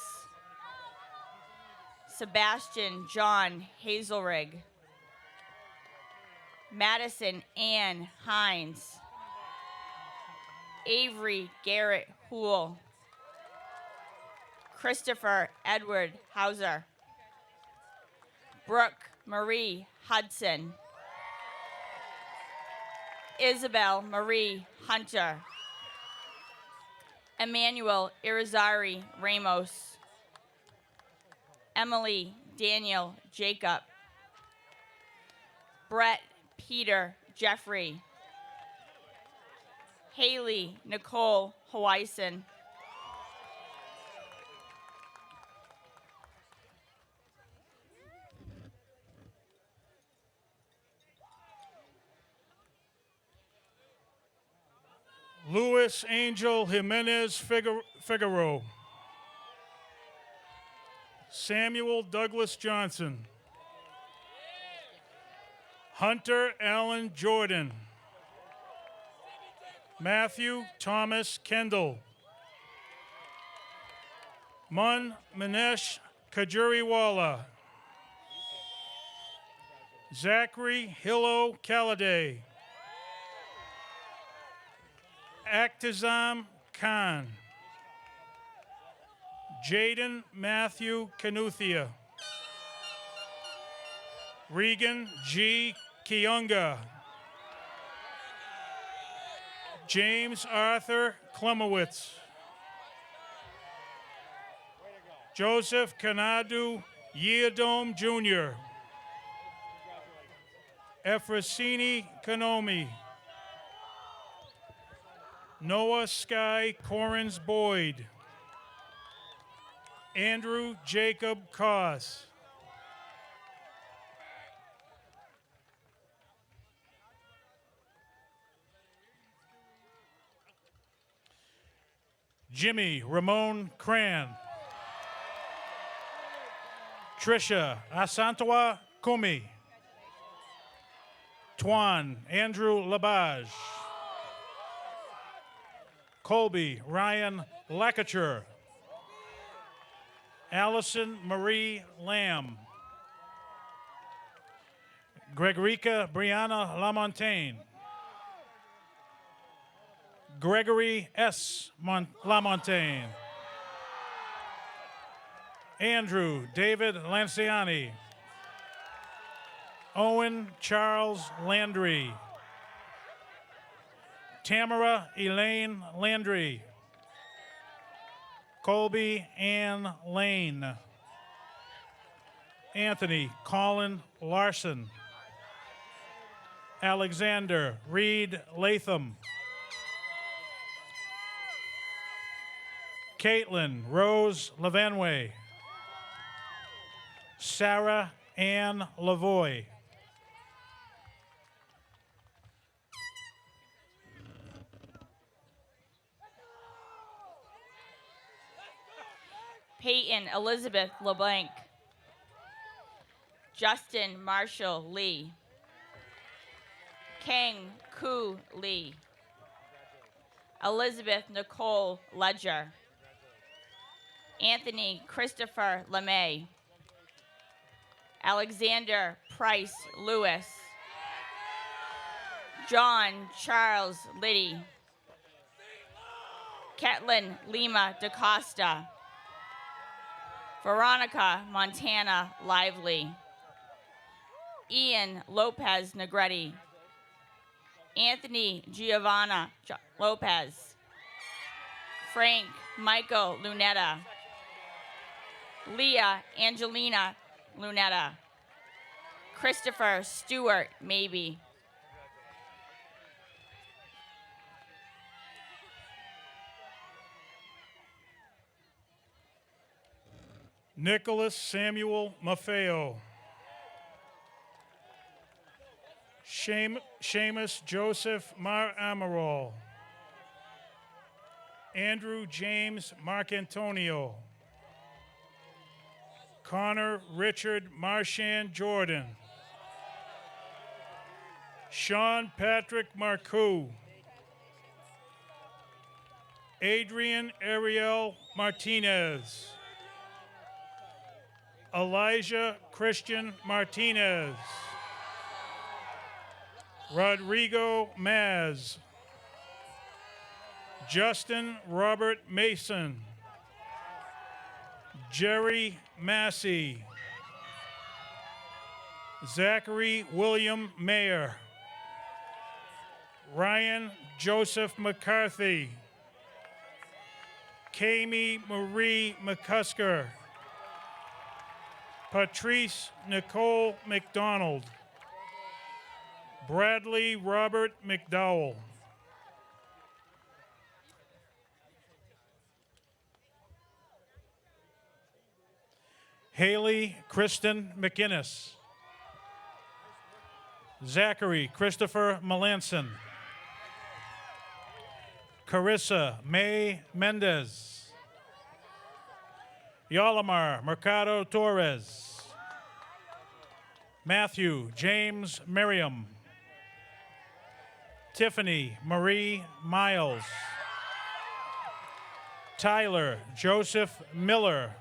Sebastian John Hazelrig. Madison Ann Hines. Avery Garrett Houle. Christopher Edward Hauser. Brooke Marie Hudson. Isabel Marie Hunter. Emmanuel Irizarry Ramos. Emily Daniel Jacob. Brett Peter Jeffrey. Haley Nicole Hawaisen. Luis Angel Jimenez Figaro. Samuel Douglas Johnson. Hunter Allen Jordan. Matthew Thomas Kendall. Mun Manesh Kajuriwala. Zachary Hillo Kaladay. Aktizam Khan. Jaden Matthew Kanuthia. Regan G. Kiunga. James Arthur Klemowitz. Joseph Kanadu Yeadome Jr. Efrosini Kanomi. Noah Sky Corrins Boyd. Andrew Jacob Koss. Jimmy Ramon Cran. Trisha Asantawa Kumi. Twan Andrew Labage. Colby Ryan Lakacher. Allison Marie Lamb. Gregorica Brianna Lamontagne. Gregory S. Lamontagne. Andrew David Lanciani. Owen Charles Landry. Tamara Elaine Landry. Colby Ann Lane. Anthony Colin Larson. Alexander Reed Latham. Caitlin Rose Lavanway. Sarah Ann Lavoy. Peyton Elizabeth LeBlanc. Justin Marshall Lee. Kang Ku Lee. Elizabeth Nicole Ledger. Anthony Christopher LeMay. Alexander Price Lewis. John Charles Liddy. Ketlin Lima DaCosta. Veronica Montana Lively. Ian Lopez Negretti. Anthony Giovanna Lopez. Frank Michael Lunetta. Leah Angelina Lunetta. Christopher Stewart Maybe. Nicholas Samuel Maffeo. Seamus Joseph Mar Amaral. Andrew James Marcantonio. Connor Richard Marchand Jordan. Sean Patrick Marcoux. Adrian Ariel Martinez. Elijah Christian Martinez. Rodrigo Maz. Justin Robert Mason. Jerry Massey. Zachary William Mayer. Ryan Joseph McCarthy. Kami Marie McCusker. Patrice Nicole McDonald. Bradley Robert McDowell. Haley Kristen McInnes. Zachary Christopher Melanson. Carissa May Mendez. Yolimar Mercado Torres. Matthew James Merriam. Tiffany Marie Miles. Tyler Joseph Miller.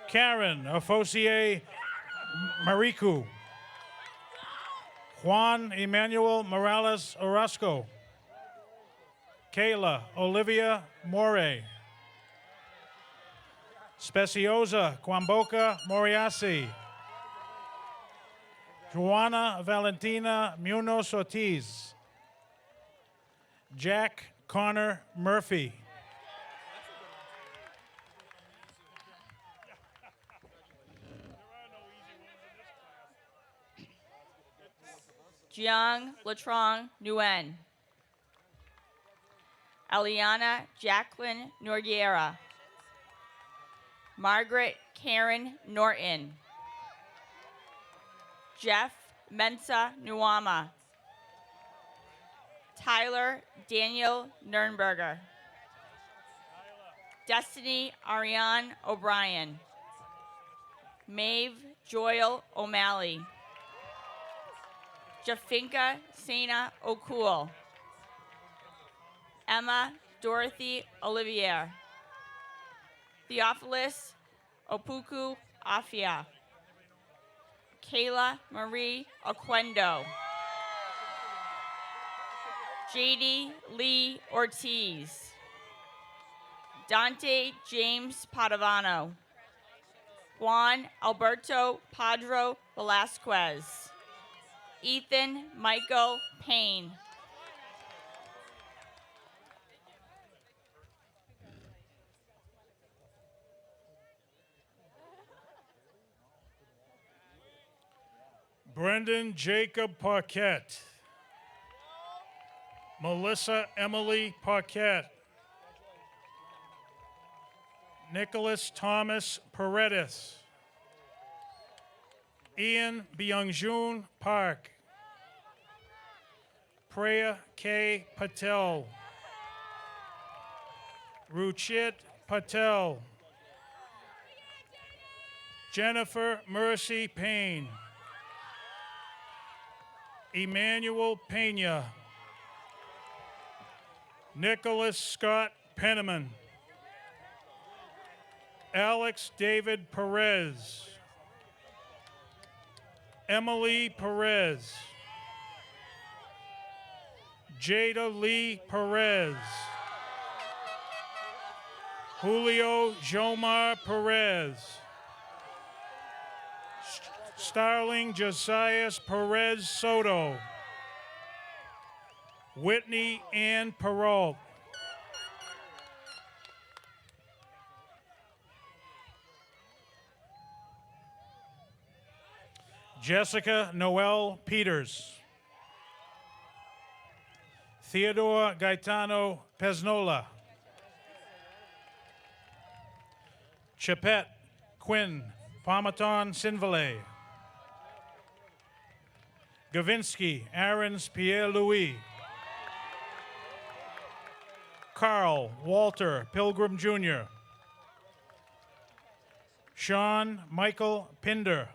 Karen Ofosier Maricu. Juan Emmanuel Morales Orozco. Kayla Olivia More. Speciosa Kwamboka Moriasi. Juana Valentina Munoz Ortiz. Jack Connor Murphy. Jiang Latrong Nguyen. Eliana Jacqueline Noguera. Margaret Karen Norton. Jeff Mensa Nuama. Tyler Daniel Nurnberger. Destiny Ariane O'Brien. Maeve Joyle O'Malley. Jafinka Sena O'Cool. Emma Dorothy Olivier. Theophilus Opuku Afia. Kayla Marie Oquendo. JD Lee Ortiz. Dante James Padovano. Juan Alberto Padro Velasquez. Ethan Michael Payne. Brendan Jacob Paquette. Melissa Emily Paquette. Nicholas Thomas Paredes. Ian Byungjun Park. Preya K. Patel. Ruchit Patel. Jennifer Mercy Payne. Emmanuel Pena. Nicholas Scott Penniman. Alex David Perez. Emily Perez. Jada Lee Perez. Julio Jomar Perez. Starling Josias Perez Soto. Whitney Ann Peralt. Jessica Noel Peters. Theodore Gaetano Peznola. Chapette Quinn Palmaton Sinvale. Gavinsky Aarons Pierre-Louis. Carl Walter Pilgrim Jr. Sean Michael Pinder.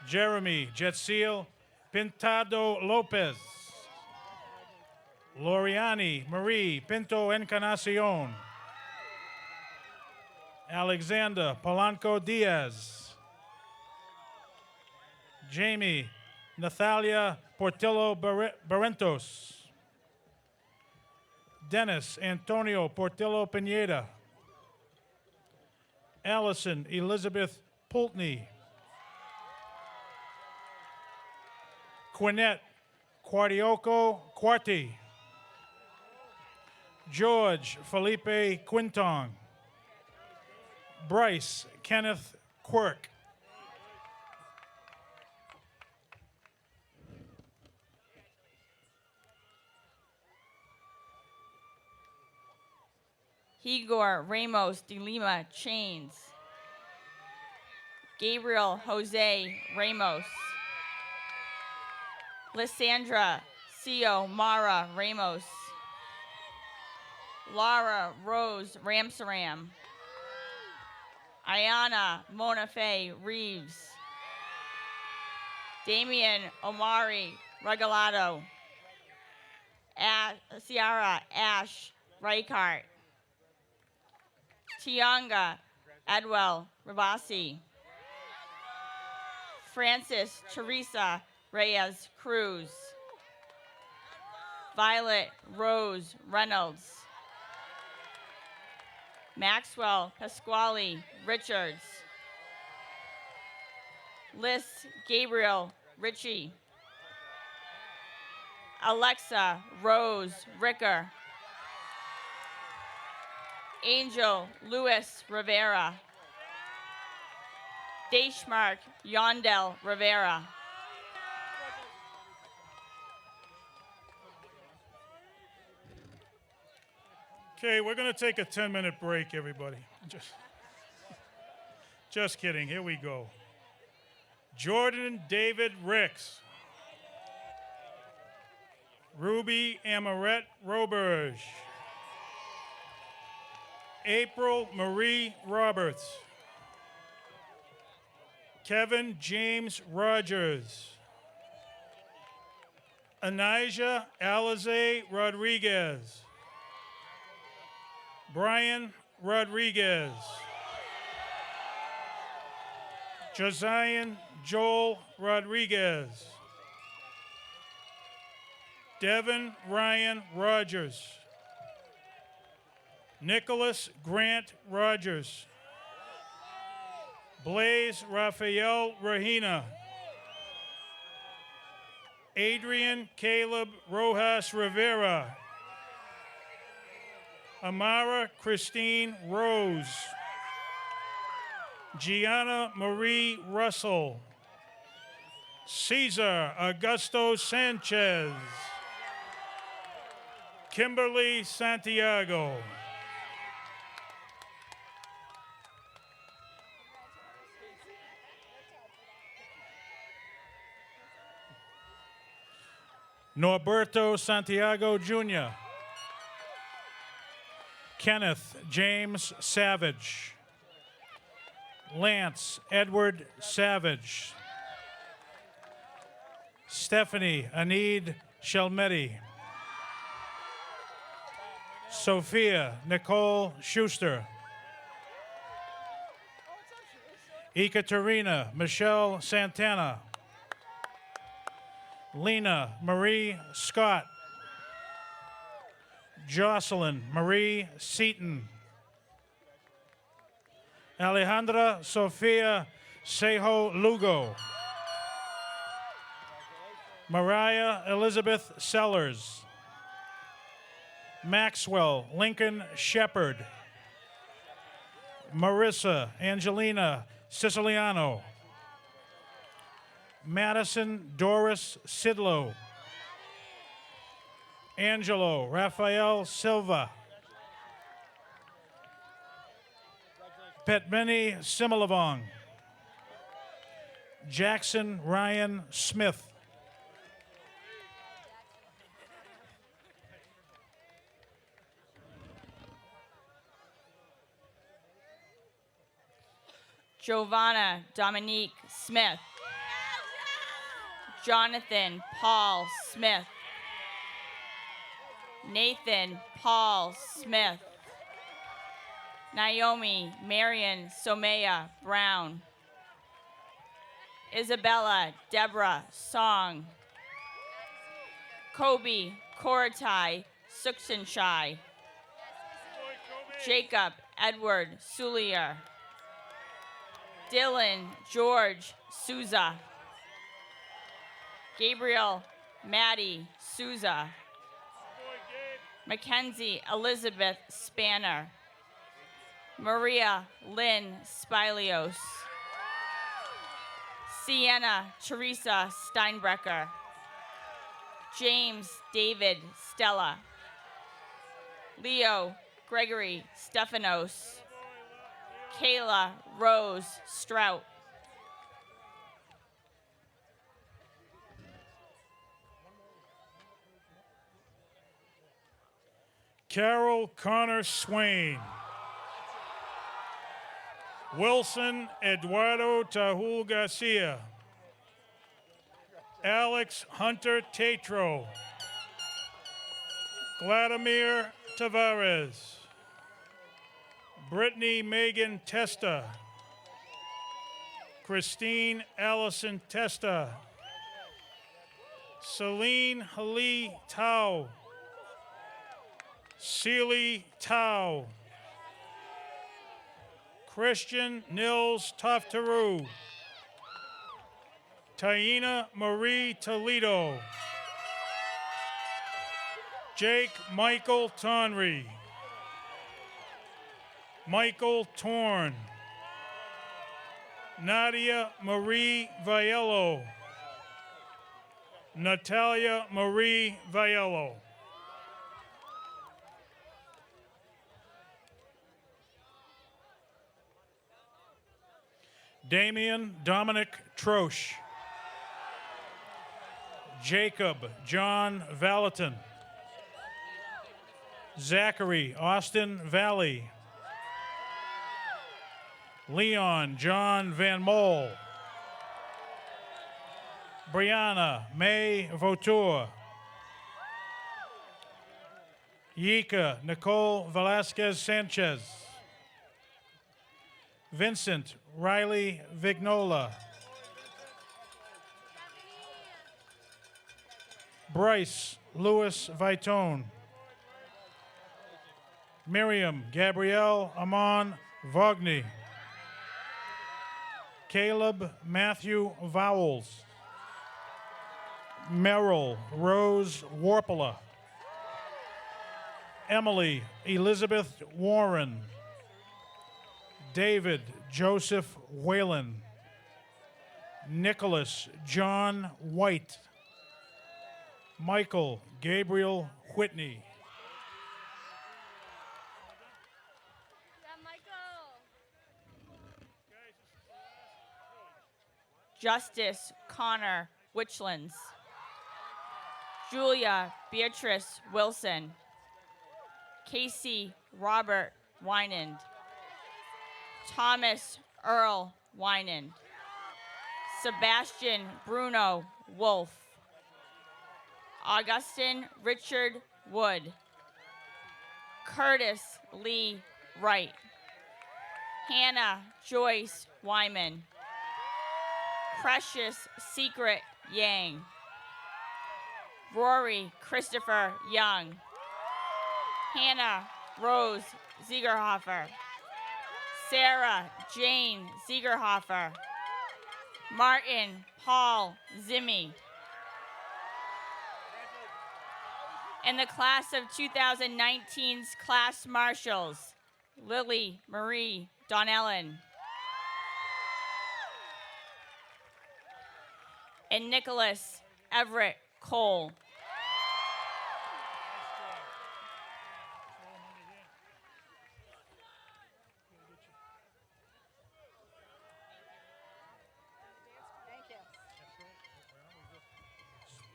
Jeremy Jetsil Pintado Lopez. Loriani Marie Pinto Encarnacion. Alexander Polanco Diaz. Jamie Nathalia Portillo Barrentos. Dennis Antonio Portillo Pineda. Allison Elizabeth Pultney. Quinette Quartioco Quarti, George Felipe Quintong, Bryce Kenneth Quirk, Igor Ramos de Lima Chains, Gabriel Jose Ramos, Lysandra Cio Mara Ramos, Laura Rose Ramsaram, Ayana Monafe Reeves, Damian Omari Regalado, Ciara Ash Reichart, Tianga Edwell Rabasi, Francis Teresa Reyes Cruz, Violet Rose Reynolds, Maxwell Pasquale Richards, Liz Gabriel Ritchie, Alexa Rose Ricker, Angel Luis Rivera, Dashmark Yondel Rivera, Okay, we're going to take a 10-minute break, everybody. Just kidding. Here we go. Jordan David Ricks. Ruby Amarette Roberge. April Marie Roberts. Kevin James Rogers. Anijah Alize Rodriguez. Brian Rodriguez. Josiah Joel Rodriguez. Devin Ryan Rogers. Nicholas Grant Rogers. Blaze Raphael Rahina. Adrian Caleb Rojas Rivera. Amara Christine Rose. Gianna Marie Russell. Cesar Augusto Sanchez. Kimberly Santiago. Norberto Santiago Jr. Kenneth James Savage. Lance Edward Savage. Stephanie Anid Shelmetti. Sophia Nicole Schuster. Ekaterina Michelle Santana. Lena Marie Scott. Jocelyn Marie Seaton. Alejandra Sofia Sejo Lugo. Mariah Elizabeth Sellers. Maxwell Lincoln Shepard. Marissa Angelina Siciliano. Madison Doris Sidlow. Angelo Rafael Silva. Petmini Similavong. Jackson Ryan Smith. Giovanna Dominique Smith. Jonathan Paul Smith. Nathan Paul Smith. Naomi Marion Somaya Brown. Isabella Deborah Song. Kobe Koratai Sukshanshai. Jacob Edward Sulier. Dylan George Souza. Gabriel Maddie Souza. Mackenzie Elizabeth Spanner. Maria Lynn Spilios. Sienna Teresa Steinbrecker. James David Stella. Leo Gregory Stephanos. Kayla Rose Strout. Carol Connor Swain. Wilson Eduardo Tahul Garcia. Alex Hunter Tatro. Vladimir Tavares. Brittany Megan Testa. Christine Allison Testa. Celine Hali Tao. Seely Tao. Christian Nils Tofteru. Taina Marie Toledo. Jake Michael Tonry. Michael Thorne. Nadia Marie Vaiello. Natalia Marie Vaiello. Damian Dominic Troche. Jacob John Valentin. Zachary Austin Valley. Leon John Van Mol. Brianna May Vautour. Yika Nicole Velasquez Sanchez. Vincent Riley Vignola. Bryce Louis Vitone. Miriam Gabrielle Amon Vogny. Caleb Matthew Vowles. Merrill Rose Warpala. Emily Elizabeth Warren. David Joseph Whalen. Nicholas John White. Michael Gabriel Whitney. Justice Connor Witchlands. Julia Beatrice Wilson. Casey Robert Winand. Thomas Earl Winand. Sebastian Bruno Wolf. Augustin Richard Wood. Curtis Lee Wright. Hannah Joyce Wyman. Precious Secret Yang. Rory Christopher Young. Hannah Rose Ziegerhofer. Sarah Jane Ziegerhofer. Martin Paul Zimmy. And the class of 2019's class marshals, Lily Marie Donnellan. And Nicholas Everett Cole. Thank you.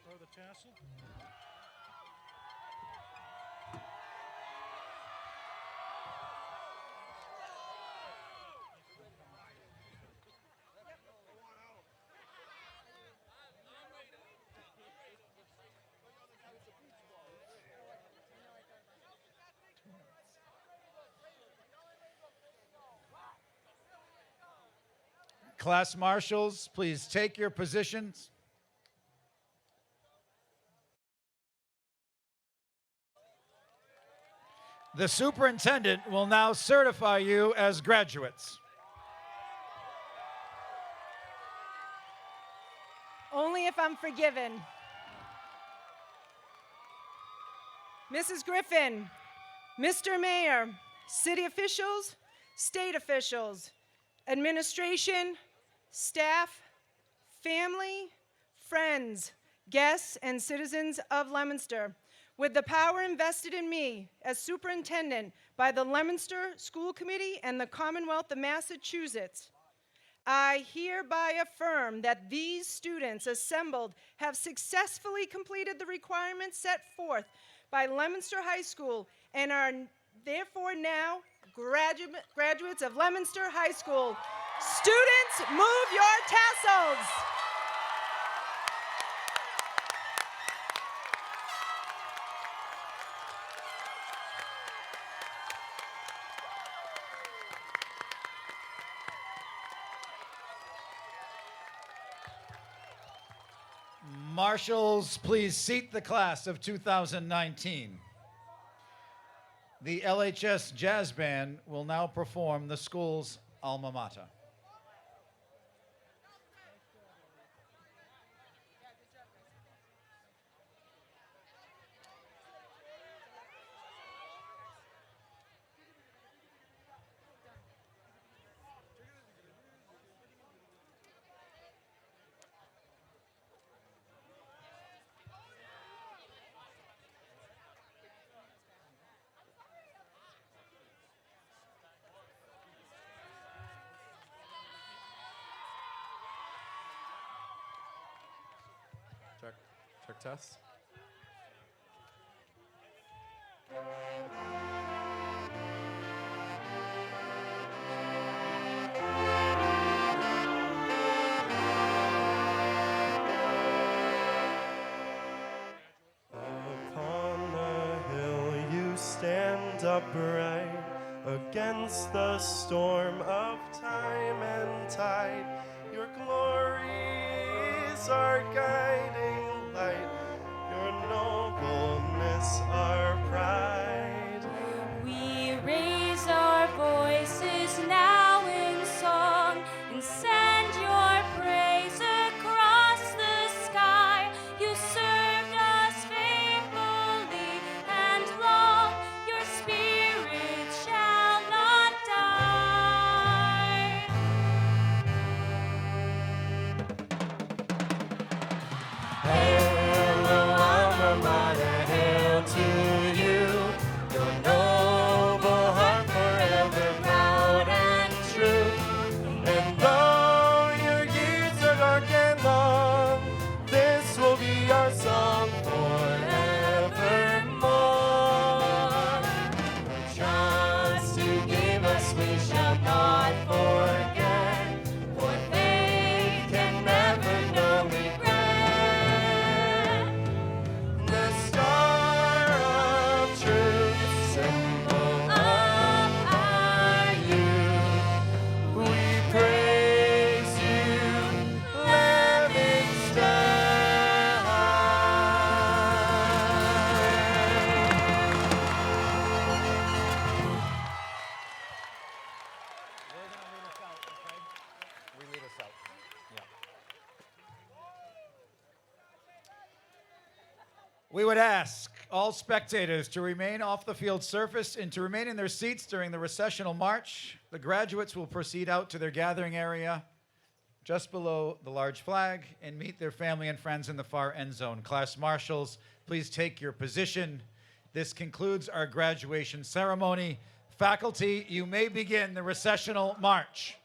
Throw the tassel. Class marshals, please take your positions. The superintendent will now certify you as graduates. Only if I'm forgiven. Mrs. Griffin, Mr. Mayor, city officials, state officials, administration, staff, family, friends, guests, and citizens of Leominster, with the power invested in me as superintendent by the Leominster School Committee and the Commonwealth of Massachusetts, I hereby affirm that these students assembled have successfully completed the requirements set forth by Leominster High School and are therefore now graduates of Leominster High School. Students, move your tassels. Marshals, please seat the class of 2019. The LHS Jazz Band will now perform the school's alma mater. Check test. Upon the hill you stand upright against the storm of time and tide. Your glories are guiding light, your nobleness our pride. We raise our voices now in song and send your praise across the sky. You served us faithfully and long, your spirit shall not die. Hello, alma mater, hail to you. Your noble heart forever proud and true. And though your years are dark and long, this will be our song forevermore. The trust you gave us we shall not forget, for faith can never know regret. The star of truth, symbol of our youth, we praise you, Leominster We would ask all spectators to remain off the field surface and to remain in their seats during the recessional march. The graduates will proceed out to their gathering area just below the large flag and meet their family and friends in the far end zone. Class marshals, please take your position. This concludes our graduation ceremony. Faculty, you may begin the recessional march.